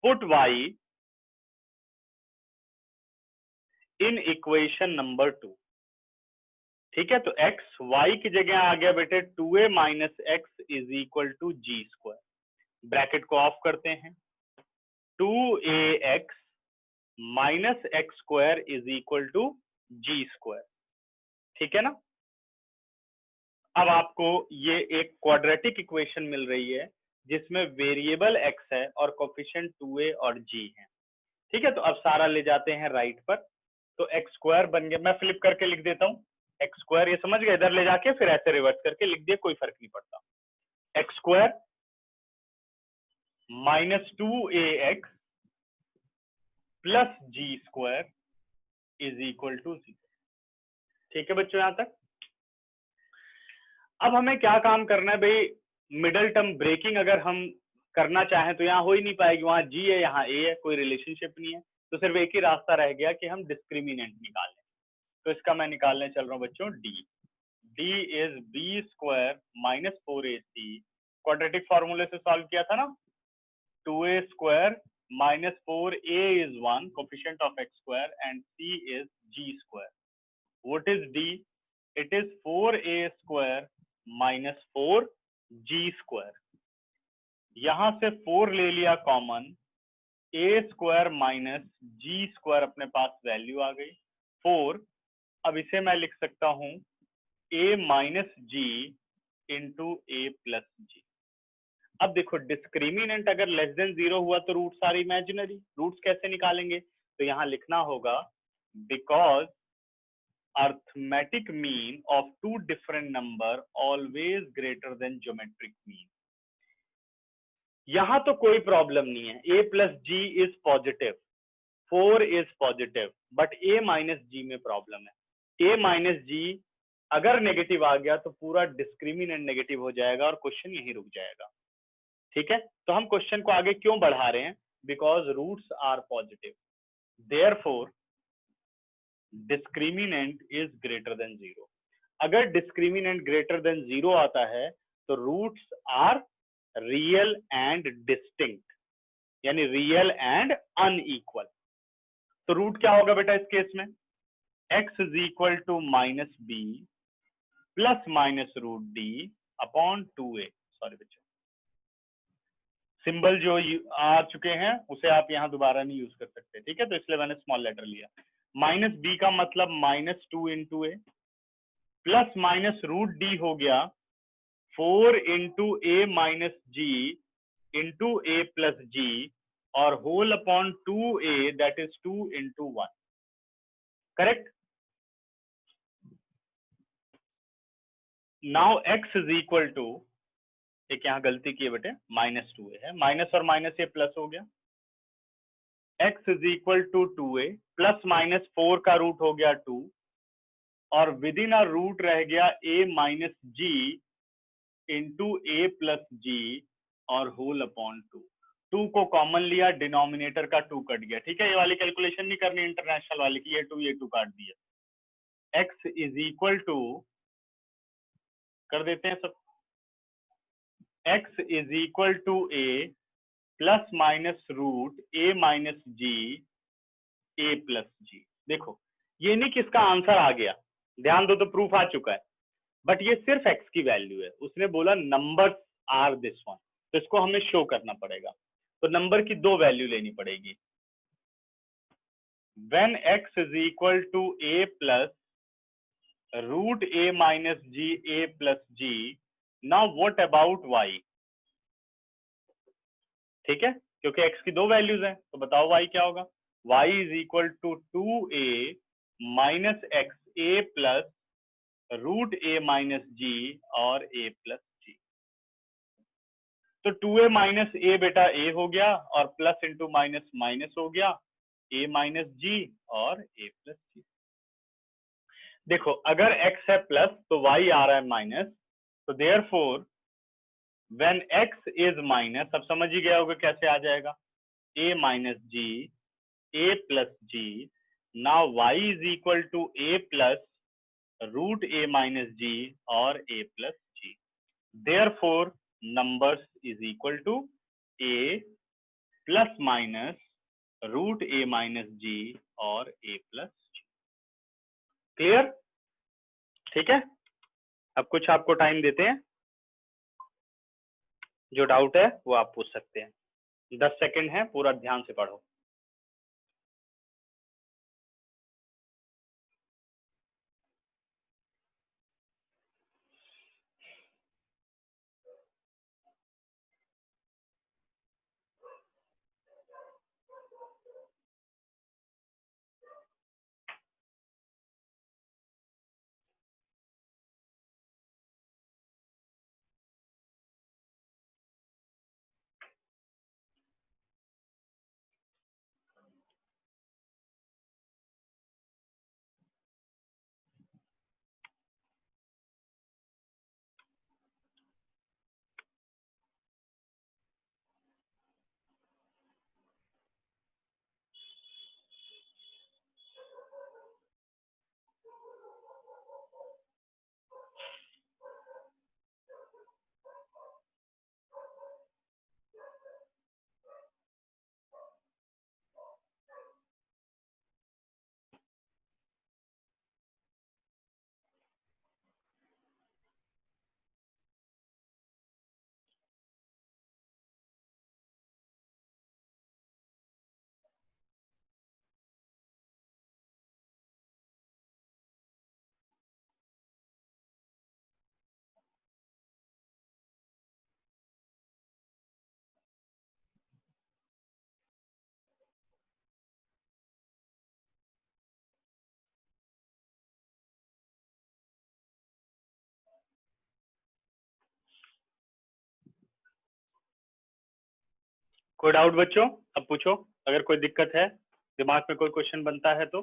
Put y in equation number 2। ठीक है, तो x y की जगह आ गया बेटे 2a minus x is equal to g square. Bracket को ऑफ करते हैं, 2ax minus x square is equal to g square. ठीक है ना। अब आपको ये एक क्वाड्रेटिक इक्वेशन मिल रही है जिसमें वेरिएबल x है और कोफिशिएंट 2a और g है। ठीक है, तो अब सारा ले जाते हैं राइट पर, तो एक्स स्क्वायर बन गया। मैं फ्लिप करके लिख देता हूँ एक्स स्क्वायर, ये समझ गए, इधर ले जाके फिर ऐसे रिवर्स करके लिख दिया, कोई फर्क नहीं पड़ता। X square -2ax plus g square is equal to 0। ठीक है बच्चों, यहां तक। अब हमें क्या काम करना है भाई, मिडल टर्म ब्रेकिंग अगर हम करना चाहें तो यहाँ हो ही नहीं पाएगी, वहां जी है यहाँ ए है, कोई रिलेशनशिप नहीं है, तो सिर्फ एक ही रास्ता रह गया कि हम डिस्क्रिमिनेंट निकालें। तो इसका मैं निकालने चल रहा हूँ बच्चों d. D is b square minus 4ac, quadratic फॉर्मूले से सॉल्व किया था ना, 2a square minus 4a is 1, coefficient of x square, and c is g square. What is d? It is 4a square minus 4g square. यहां से 4 ले लिया common, a square minus g square अपने पास value आ गई 4। अब इसे मैं लिख सकता हूं a minus ji into A plus G. अब देखो डिस्क्रिमिनेंट अगर लेस देन 0 हुआ तो रूट्स आर इमेजिनरी, रूट्स कैसे निकालेंगे, तो यहां लिखना होगा because arithmetic mean of two different number always greater than geometric mean. यहां तो कोई प्रॉब्लम नहीं है, a plus G is positive, 4 is positive, but a minus G में प्रॉब्लम है। a माइनस जी अगर नेगेटिव आ गया तो पूरा डिस्क्रिमिनेंट नेगेटिव हो जाएगा और क्वेश्चन यहीं रुक जाएगा। ठीक है, तो हम क्वेश्चन को आगे क्यों बढ़ा रहे हैं, because roots are positive, therefore discriminant is greater than 0। अगर डिस्क्रिमिनेंट ग्रेटर देन 0 आता है तो roots are real and distinct, यानी रियल एंड अनइक्वल। तो रूट क्या होगा बेटा इस केस में, x is equal to minus b plus minus root d upon 2a। Sorry बच्चों, सिंबल जो आ चुके हैं उसे आप यहाँ दोबारा नहीं यूज कर सकते, ठीक है, तो इसलिए मैंने स्मॉल लेटर लिया। माइनस बी का मतलब माइनस 2 इंटू ए प्लस माइनस रूट डी हो गया 4 into a minus ji into A plus जी और whole upon 2a that is 2 into 1। Correct. Now x is equal to, एक यहाँ गलती की है बेटे, माइनस 2a है, माइनस और माइनस ये प्लस हो गया, x is equal to 2a plus minus 4 का रूट हो गया 2 और विद इन अ रूट रह गया a minus ji into A plus जी और होल अपॉन 2। 2 को कॉमन लिया, डिनोमिनेटर का 2 कट गया। ठीक है, ये वाली कैलकुलेशन नहीं करनी इंटरनेशनल वाली की, ये 2 काट दिया। x इज इक्वल टू, कर देते हैं सब, x is equal to a plus minus root a minus ji a plus G. देखो ये नहीं कि इसका आंसर आ गया, ध्यान दो, तो प्रूफ आ चुका है, बट ये सिर्फ x की वैल्यू है। उसने बोला नंबर्स आर दिस वन, तो इसको हमें शो करना पड़ेगा, तो नंबर की 2 वैल्यू लेनी पड़ेगी। When x is equal to a plus root a minus ji a plus ji, now what about y। ठीक है, क्योंकि x की 2 वैल्यूज हैं, तो बताओ y क्या होगा। y is equal to 2a minus X A plus root A minus G और a प्लस जी। तो 2a माइनस ए बेटा a हो गया और प्लस इंटू माइनस माइनस हो गया a माइनस जी और a प्लस जी। देखो अगर x है प्लस तो y आ रहा है माइनस, तो therefore when x is minus, अब समझ ही गया होगा कैसे आ जाएगा, a minus ji a plus ji. Now y is equal to a plus root a minus G और a plus G. Therefore numbers is equal to a plus minus root a minus G और a plus ji. Clear? ठीक है, अब कुछ आपको time देते हैं, जो डाउट है वो आप पूछ सकते हैं। 10 सेकंड है, पूरा ध्यान से पढ़ो। कोई डाउट बच्चों? अब पूछो, अगर कोई दिक्कत है, दिमाग में कोई क्वेश्चन बनता है तो।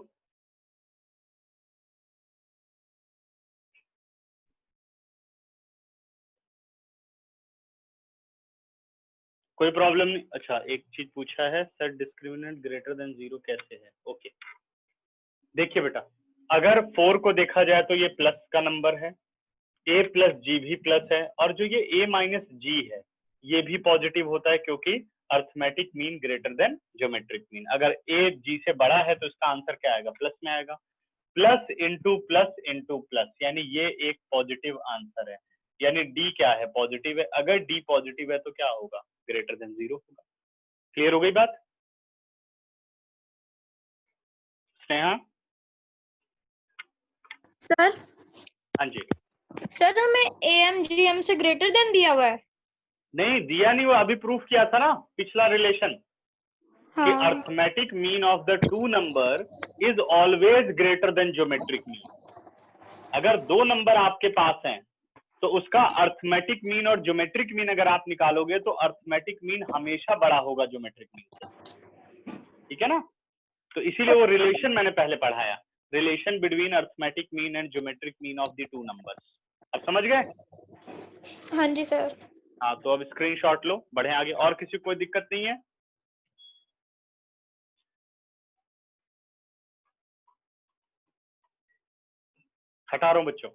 कोई प्रॉब्लम नहीं? अच्छा, एक चीज पूछा है, सेट डिस्क्रिमिनेंट ग्रेटर देन 0 कैसे है? ओके, देखिए बेटा, अगर 4 को देखा जाए तो ये प्लस का नंबर है, a प्लस जी भी प्लस है, और जो ये a माइनस जी है ये भी पॉजिटिव होता है क्योंकि arithmetic mean greater than geometric mean. अगर a g से बड़ा है तो इसका आंसर क्या आएगा? प्लस में आएगा। प्लस इंटू प्लस, यानी ये एक पॉजिटिव आंसर है, यानी d क्या है? पॉजिटिव है। अगर d पॉजिटिव है तो क्या होगा? ग्रेटर देन 0 होगा। क्लियर हो गई बात? स्नेहा? सर हाँ जी। सर हमें AMGM से ग्रेटर देन दिया हुआ है। नहीं दिया नहीं, वो अभी प्रूफ किया था ना, पिछला रिलेशन कि हाँ arithmetic mean of the two number is always greater than geometric mean. अगर दो नंबर आपके पास हैं तो उसका अर्थमेटिक मीन और ज्योमेट्रिक मीन अगर आप निकालोगे तो अर्थमेटिक मीन हमेशा बड़ा होगा ज्योमेट्रिक मीन से। ठीक है ना? तो इसीलिए वो रिलेशन मैंने पहले पढ़ाया, relation between arithmetic mean and geometric mean of the two numbers. अब समझ गए? हाँ जी सर। हाँ, तो अब स्क्रीनशॉट लो, बढ़े आगे। और किसी को कोई दिक्कत नहीं है? हटा रहा हूं बच्चों।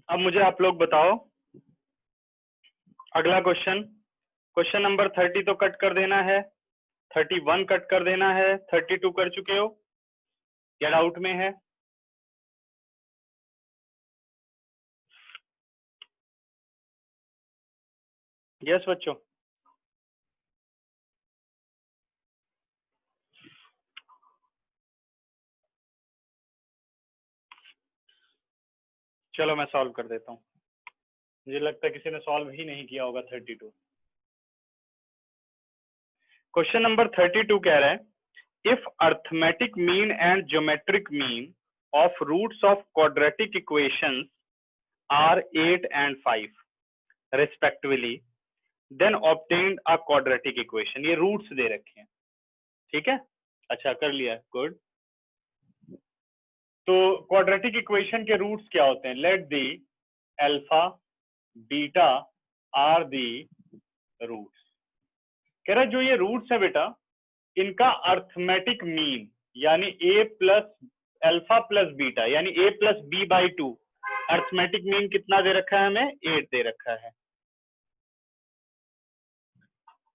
अब मुझे आप लोग बताओ, अगला क्वेश्चन, क्वेश्चन नंबर 30 तो कट कर देना है, 31 कट कर देना है, 32 कर चुके हो या डाउट में है? यस बच्चों? चलो मैं सॉल्व कर देता हूँ, मुझे लगता है किसी ने सॉल्व ही नहीं किया होगा 32। क्वेश्चन नंबर 32 कह रहा है, if arithmetic mean and geometric mean of roots of quadratic equations are 8 and 5 respectively, then obtained a quadratic equation। ये रूट्स दे रखे हैं, ठीक है? अच्छा कर लिया, गुड। तो क्वाड्रेटिक इक्वेशन के रूट्स क्या होते हैं? Let the alpha beta are the roots. कह रहा है जो ये रूट्स है बेटा, इनका अर्थमेटिक मीन यानी a plus alpha plus beta यानी a plus B by 2, arithmetic mean कितना दे रखा है हमें? 8 दे रखा है।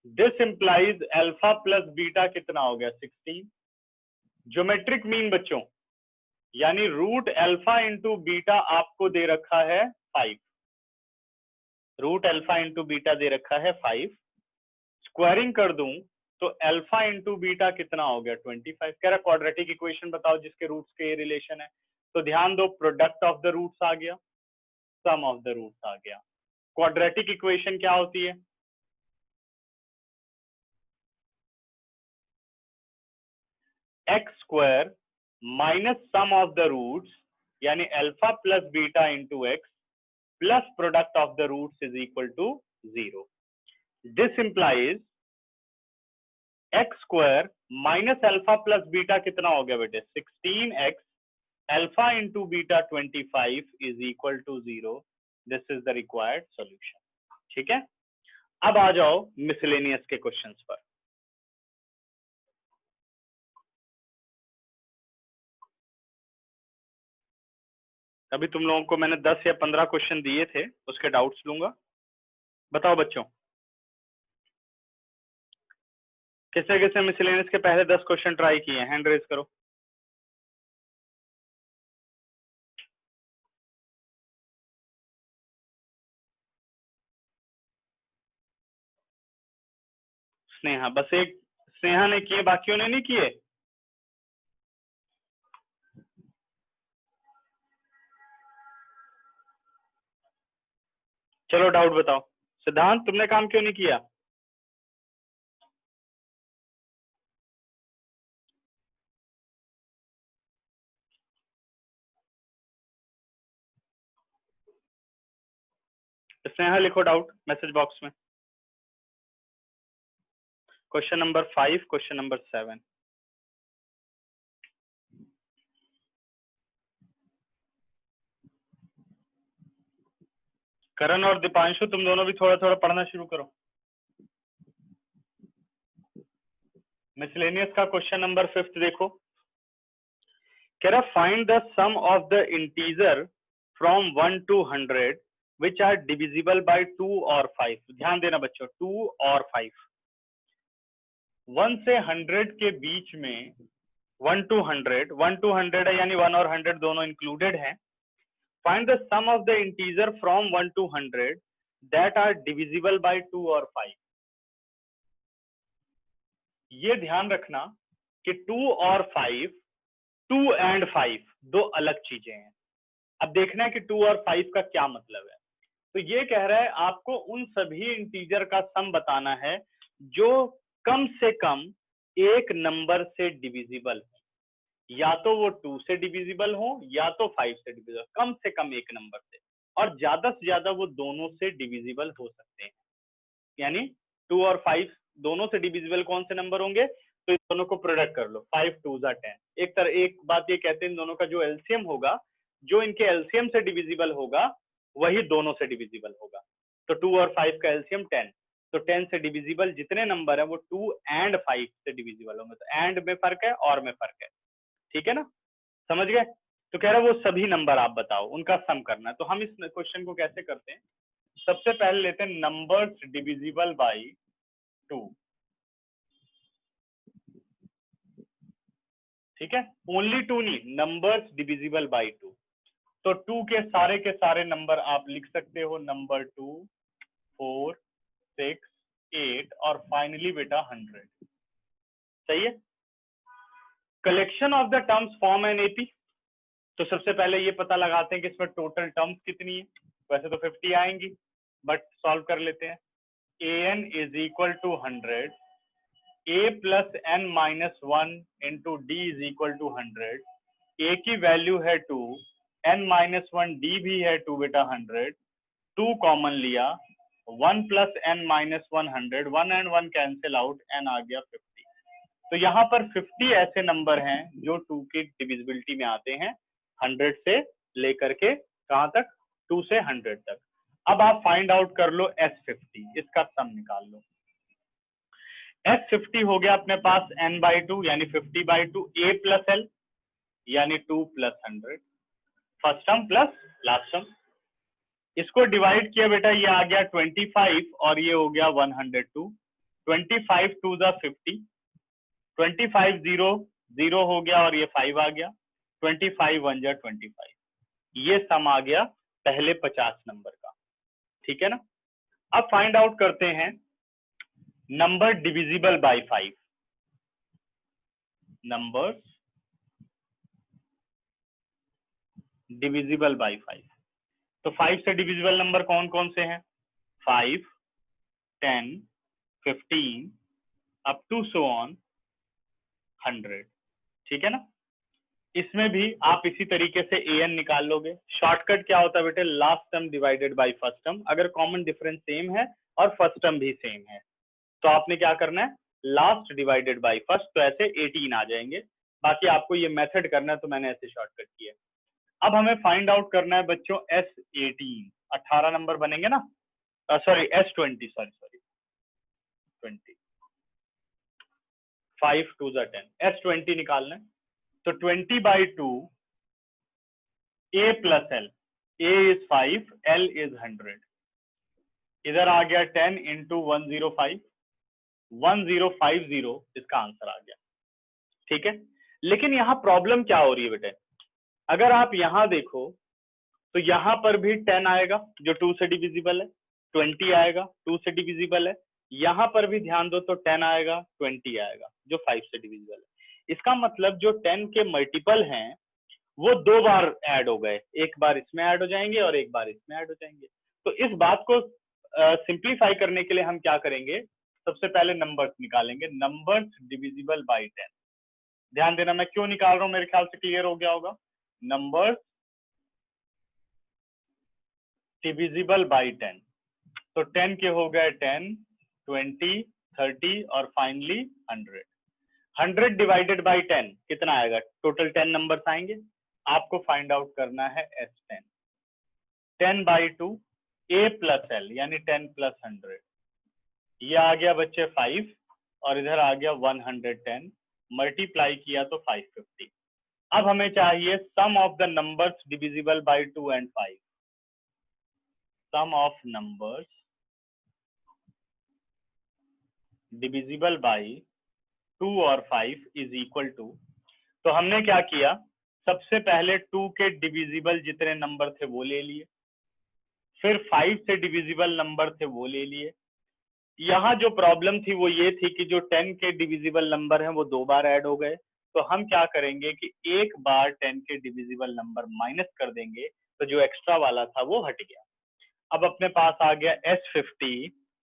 This implies alpha plus beta कितना हो गया? 16। ज्योमेट्रिक मीन बच्चों यानी रूट अल्फा इंटू बीटा आपको दे रखा है 5, रूट अल्फा इंटू बीटा दे रखा है 5। स्क्वायरिंग कर दूं तो अल्फा इंटू बीटा कितना हो गया? 25। कह रहा क्वाड्रेटिक इक्वेशन बताओ जिसके रूट्स के ये रिलेशन है, तो ध्यान दो, प्रोडक्ट ऑफ द रूट्स आ गया, सम ऑफ द रूट्स आ गया। क्वाड्रेटिक इक्वेशन क्या होती है? X square minus sum of the roots यानी alpha plus beta into X plus product of the roots is equal to 0। This implies X square minus alpha plus beta कितना हो गया बेटे? 16x alpha into beta 25 is equal to 0। This is the required solution. ठीक है? अब आ जाओ miscellaneous के questions पर। अभी तुम लोगों को मैंने 10 या 15 क्वेश्चन दिए थे, उसके डाउट्स लूंगा। बताओ बच्चों, किसने किसने मिसलेनियस के पहले 10 क्वेश्चन ट्राई किए हैं? हैंड रेज करो। स्नेहा, बस एक स्नेहा ने किए, बाकियों ने नहीं किए। चलो डाउट बताओ। सिद्धांत, तुमने काम क्यों नहीं किया? स्नेहा लिखो डाउट मैसेज बॉक्स में। Question number 5, question number 7। करण और दीपांशु, तुम दोनों भी थोड़ा थोड़ा पढ़ना शुरू करो। मिसलेनियस का क्वेश्चन नंबर 5 देखो। कह रहा find the sum of the integer from 1 to 100 which are divisible by 2 और 5। ध्यान देना बच्चों, 2 और 5। 1 से 100 के बीच में 1 to 100 है, यानी 1 और 100 दोनों इंक्लूडेड हैं। Find the sum of the integer from 1 to 100 that are divisible by 2 और 5। ये ध्यान रखना कि 2 और 5, 2 and 5 दो अलग चीजें हैं। अब देखना है कि 2 और 5 का क्या मतलब है। तो ये कह रहा है आपको उन सभी इंटीजर का सम बताना है जो कम से कम एक नंबर से डिविजिबल हो, या तो वो 2 से डिविजिबल हो या तो 5 से डिविजिबल, कम से कम एक नंबर से, और ज्यादा से ज्यादा वो दोनों से डिविजिबल हो सकते हैं। यानी 2 और 5 दोनों से डिविजिबल कौन से नंबर होंगे? तो इन दोनों को प्रोडक्ट कर लो, 5 2 10। एक बात ये कहते हैं इन दोनों का जो एलसीएम होगा, जो इनके एलसीएम से डिविजिबल होगा वही दोनों से डिविजिबल होगा। तो 2 और 5 का एलसीएम 10, तो 10 से डिविजिबल जितने नंबर है वो 2 and 5 से डिविजिबल होंगे। तो एंड में फर्क है और में फर्क है, ठीक है ना? समझ गए? तो कह रहा है वो सभी नंबर आप बताओ, उनका सम करना है। तो हम इस क्वेश्चन को कैसे करते हैं? सबसे पहले लेते हैं नंबर्स डिविजिबल बाई 2, ठीक है? ओनली 2 नहीं, नंबर्स डिविजिबल बाई 2। तो 2 के सारे नंबर आप लिख सकते हो, नंबर 2, 4, 6, 8 और फाइनली बेटा 100। सही है? Collection of the terms form an AP. तो सबसे पहले ये पता लगाते हैं कि इसमें टोटल टर्म्स कितनी है। वैसे तो 50 आएंगी, बट सॉल्व कर लेते हैं। an is equal to 100, a plus n minus 1 into d is equal to 100। a की वैल्यू है 2, n माइनस 1 d भी है 2 बेटा 100। 2 कॉमन लिया, 1 plus n minus 100, 1 and 1 cancel out, n आ गया 50। तो यहाँ पर 50 ऐसे नंबर हैं जो 2 की डिविजिबिलिटी में आते हैं, 100 से लेकर के कहाँ तक? 2 से 100 तक। अब आप फाइंड आउट कर लो S50, इसका सम निकाल लो। S50 हो गया अपने पास n/2 यानी 50/2, a प्लस l यानी 2 plus 100, first term plus last term. इसको डिवाइड किया बेटा, ये आ गया 25 और ये हो गया 102। 25 2 ज़ा 50, 25 0 0 हो गया और ये 5 आ गया, 25 1 जा 25। ये सम आ गया पहले 50 नंबर का, ठीक है ना? अब फाइंड आउट करते हैं number divisible by 5। Numbers divisible bye 5। तो 5 से डिविजिबल नंबर कौन कौन से हैं? 5, 10, 15 अप टू सो ऑन 100, ठीक है ना? इसमें भी आप इसी तरीके से an निकाल लोगे। शॉर्टकट क्या होता है बेटे? Last term divided by first term. अगर कॉमन डिफरेंस सेम है और फर्स्ट टर्म भी सेम है तो आपने क्या करना है? लास्ट डिवाइडेड बाय फर्स्ट, तो ऐसे 18 आ जाएंगे। बाकी आपको ये मेथड करना है, तो मैंने ऐसे शॉर्टकट किया। अब हमें फाइंड आउट करना है बच्चों S18, 18 नंबर बनेंगे ना? सॉरी S20, सॉरी 20, 5 2 ज़ा 10, S20 निकालना है तो 20/2 A plus L, A is 5, L is 100, इधर आ गया 10 into 105, 1050 इसका आंसर आ गया। ठीक है, लेकिन यहाँ प्रॉब्लम क्या हो रही है बेटे, अगर आप यहाँ देखो तो यहाँ पर भी 10 आएगा जो 2 से डिविजिबल है, 20 आएगा 2 से डिविजिबल है, यहाँ पर भी ध्यान दो तो 10 आएगा 20 आएगा जो 5 से डिविजिबल है। इसका मतलब जो 10 के मल्टीपल हैं वो 2 बार ऐड हो गए, एक बार इसमें ऐड हो जाएंगे और एक बार इसमें ऐड हो जाएंगे। तो इस बात को सिंप्लीफाई करने के लिए हम क्या करेंगे, सबसे पहले नंबर्स निकालेंगे, नंबर्स डिविजिबल बाय 10। ध्यान देना मैं क्यों निकाल रहा हूं, मेरे ख्याल से क्लियर हो गया होगा। नंबर्स डिविजिबल बाय 10, तो 10 के हो गए 10, 20, 30 और फाइनली 100। 100 डिवाइडेड बाय 10 कितना आएगा, टोटल 10 नंबर्स आएंगे, आपको फाइंड आउट करना है S10। 10/2 A plus L यानी 10 plus 100, ये आ गया बच्चे 5 और इधर आ गया 110, मल्टीप्लाई किया तो 550। अब हमें चाहिए sum of the numbers divisible by 2 and 5। Sum of numbers divisible by 2 और 5 इज इक्वल टू, तो हमने क्या किया, सबसे पहले 2 के डिविजिबल जितने नंबर थे वो ले लिए, फिर 5 से डिविजिबल नंबर थे वो ले लिए। यहाँ जो प्रॉब्लम थी वो ये थी कि जो 10 के डिविजिबल नंबर हैं वो 2 बार ऐड हो गए, तो हम क्या करेंगे कि एक बार 10 के डिविजिबल नंबर माइनस कर देंगे तो जो एक्स्ट्रा वाला था वो हट गया। अब अपने पास आ गया S50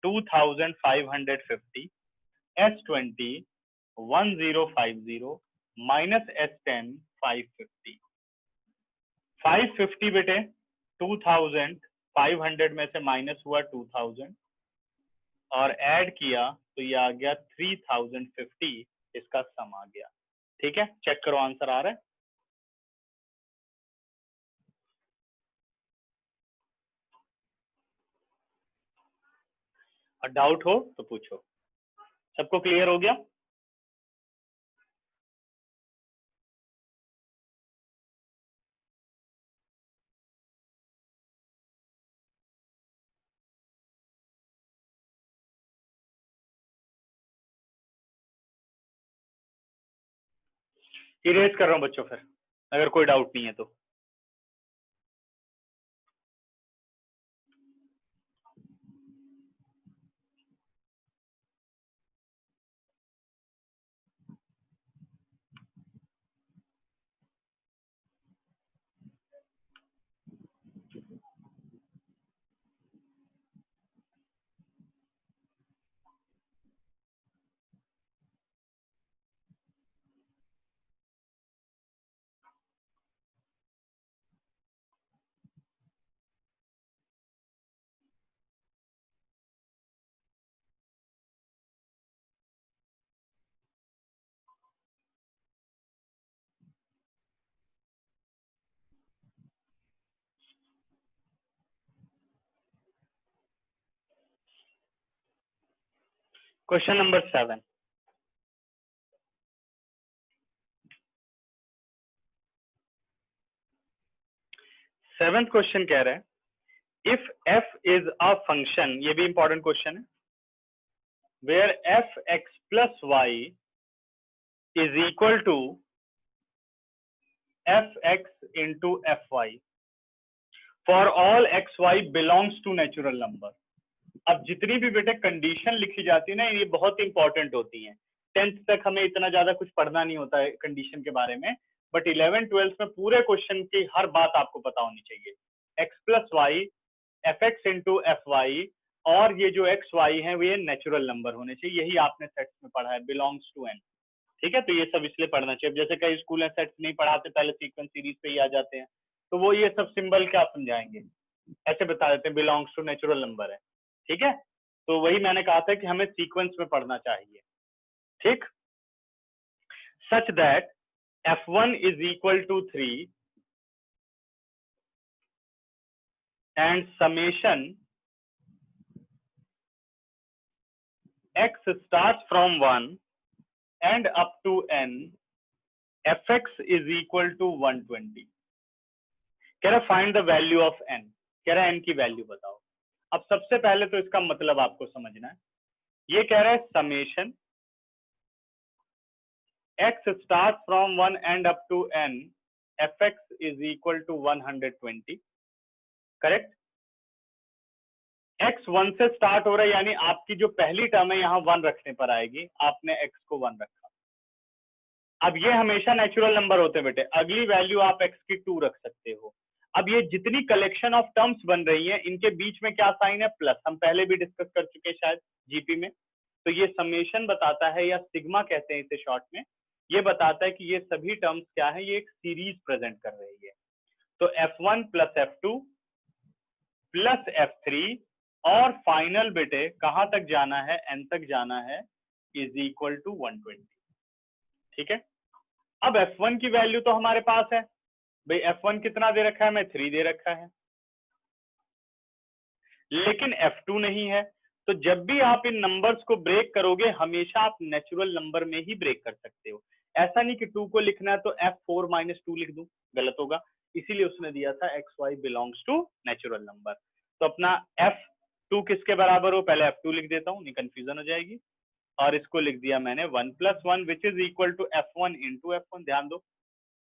2550, S20 1050 माइनस S10 550। 550 बेटे 2500 में से माइनस हुआ 2000 और ऐड किया तो ये आ गया 3050, इसका सम आ गया। ठीक है, चेक करो आंसर आ रहा है। और डाउट हो तो पूछो। सबको क्लियर हो गया? इरेज कर रहा हूं बच्चों फिर, अगर कोई डाउट नहीं है तो। क्वेश्चन नंबर 7, सेवेंथ क्वेश्चन कह रहा है if f is a function, ये भी इंपॉर्टेंट क्वेश्चन है, where f(x + y) is equal to f(x into fy) for all xy belongs to natural number. अब जितनी भी बेटे कंडीशन लिखी जाती है ना, ये बहुत इंपॉर्टेंट होती हैं। 10th तक हमें इतना ज्यादा कुछ पढ़ना नहीं होता है कंडीशन के बारे में, बट 11th 12th में पूरे क्वेश्चन की हर बात आपको पता होनी चाहिए। x + y, f(x into fy) और ये जो x y है वो ये नेचुरल नंबर होने चाहिए, यही आपने सेट्स में पढ़ा है, बिलोंग्स टू n। ठीक है, तो ये सब इसलिए पढ़ना चाहिए। जैसे कई स्कूल है सेट्स नहीं पढ़ाते, पहले सीक्वेंस सीरीज पे ही आ जाते हैं, तो वो ये सब सिंबल क्या समझाएंगे, ऐसे बता देते हैं बिलोंग्स टू नेचुरल नंबर है। ठीक है, तो वही मैंने कहा था कि हमें सीक्वेंस में पढ़ना चाहिए। ठीक, such that f1 is equal to 3 and summation x starts from 1 and up to n, fx is equal to 120. कह रहा find the value of n, कह रहा है n की वैल्यू बताओ। अब सबसे पहले तो इसका मतलब आपको समझना है, ये कह रहा है summation x starts from 1 and up to n, fx is equal to 120, correct. x 1 से स्टार्ट हो रहा है, यानी आपकी जो पहली टर्म है यहाँ 1 रखने पर आएगी, आपने x को 1 रखा। अब ये हमेशा नेचुरल नंबर होते हैं बेटे, अगली वैल्यू आप x की 2 रख सकते हो। अब ये जितनी कलेक्शन ऑफ टर्म्स बन रही हैं, इनके बीच में क्या साइन है, प्लस, हम पहले भी डिस्कस कर चुके हैं शायद जीपी में। तो ये समेशन बताता है, या सिग्मा कहते हैं इसे शॉर्ट में, ये बताता है कि ये सभी टर्म्स क्या है, ये एक सीरीज प्रेजेंट कर रही है। तो f1 plus f2 plus f3 और फाइनल बेटे कहां तक जाना है, n तक जाना है, इज इक्वल टू 120। ठीक है, अब f1 की वैल्यू तो हमारे पास है भाई, f1 कितना दे रखा है, मैं 3 दे रखा है, लेकिन f2 नहीं है। तो जब भी आप इन नंबर्स को ब्रेक करोगे, हमेशा आप नेचुरल नंबर में ही ब्रेक कर सकते हो। ऐसा नहीं कि 2 को लिखना है तो f4 माइनस 2 लिख दूं, गलत होगा। इसीलिए उसने दिया था xy belongs to natural number. तो अपना f2 किसके बराबर हो, पहले f2 लिख देता हूँ, नहीं कंफ्यूजन हो जाएगी। और इसको लिख दिया मैंने 1 plus 1 which is equal to f1 into f1। ध्यान दो,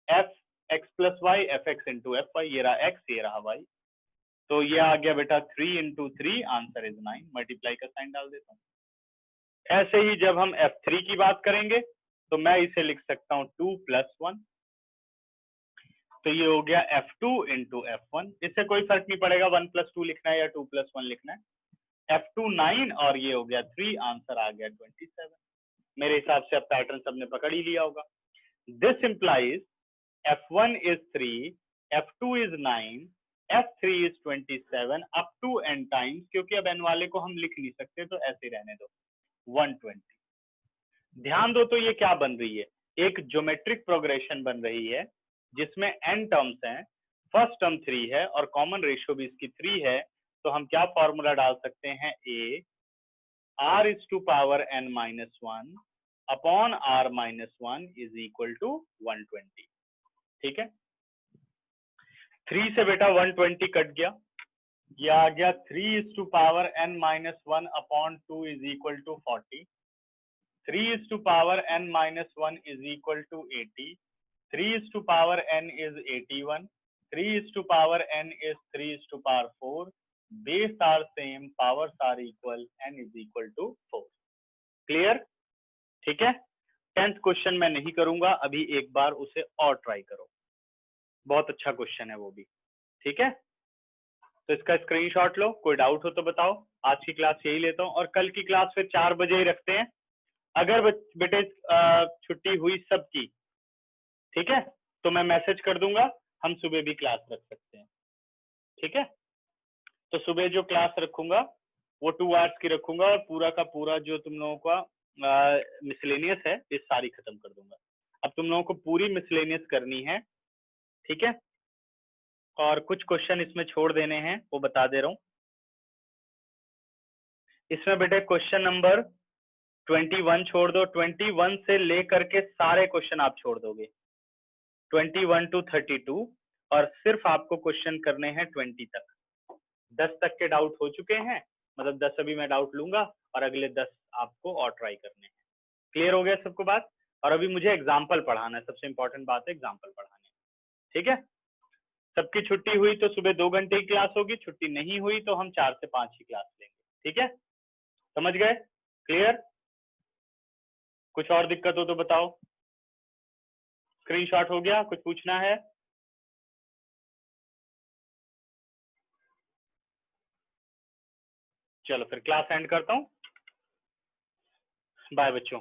fx plus y fx into fy, ये रहा x, ये रहा y। तो ये आ गया बेटा 3 इंटू 3, आंसर इज 9। मल्टीप्लाई का साइन डाल देता हूँ। ऐसे ही जब हम f3 की बात करेंगे तो मैं इसे लिख सकता हूँ 2 प्लस 1, तो ये हो गया f2 इंटू f1। इससे कोई फर्क नहीं पड़ेगा 1 प्लस 2 लिखना है या 2 प्लस 1 लिखना है। f2 9 और ये हो गया 3, आंसर आ गया 27। मेरे हिसाब से अब पैटर्न सबने पकड़ ही लिया होगा। This implies f1 is 3, f2 is 9, f3 is 27 up to n times, क्योंकि अब n वाले को हम लिख नहीं सकते तो ऐसे रहने दो 120। ध्यान दो, तो ये क्या बन रही है, एक ज्योमेट्रिक प्रोग्रेशन बन रही है जिसमें n टर्म्स हैं, फर्स्ट टर्म 3 है और कॉमन रेशियो भी इसकी 3 है। तो हम क्या फॉर्मूला डाल सकते हैं, a r is to power n minus 1 upon r minus 1 is equal to 120। ठीक है, 3 से बेटा 120 कट गया, ये आ गया 3 is to power n minus 1 upon 2 is equal to 40, 3 is to power n minus 1 is equal to 80, 3 is to power n is 81, 3 is to power n is 3 is to power 4, base are same, powers are equal, n is equal to 4। Clear? ठीक है, 10th question मैं नहीं करूंगा अभी, एक बार उसे और try करो, बहुत अच्छा क्वेश्चन है वो भी। ठीक है, तो इसका स्क्रीनशॉट लो, कोई डाउट हो तो बताओ। आज की क्लास यही लेता हूँ और कल की क्लास फिर 4 बजे ही रखते हैं। अगर बेटे छुट्टी हुई सबकी, ठीक है, तो मैं मैसेज कर दूंगा, हम सुबह भी क्लास रख सकते हैं। ठीक है, तो सुबह जो क्लास रखूंगा वो 2 आवर्स की रखूंगा और पूरा का पूरा जो तुम लोगों का मिसलेनियस है ये सारी खत्म कर दूंगा। अब तुम लोगों को पूरी मिसलेनियस करनी है, ठीक है, और कुछ क्वेश्चन इसमें छोड़ देने हैं, वो बता दे रहा हूं। इसमें बेटे क्वेश्चन नंबर 21 छोड़ दो, 21 से लेकर के सारे क्वेश्चन आप छोड़ दोगे, 21 to 32, और सिर्फ आपको क्वेश्चन करने हैं 20 तक। 10 तक के डाउट हो चुके हैं, मतलब 10 अभी मैं डाउट लूंगा और अगले 10 आपको और ट्राई करने हैं। क्लियर हो गया सबको बात? और अभी मुझे एग्जाम्पल पढ़ाना है, सबसे इंपॉर्टेंट बात है एग्जाम्पल पढ़ाने। ठीक है, सबकी छुट्टी हुई तो सुबह 2 घंटे की क्लास होगी, छुट्टी नहीं हुई तो हम 4 से 5 की क्लास लेंगे। ठीक है, समझ गए? क्लियर? कुछ और दिक्कत हो तो बताओ। स्क्रीनशॉट हो गया? कुछ पूछना है? चलो फिर क्लास एंड करता हूँ। बाय बच्चों।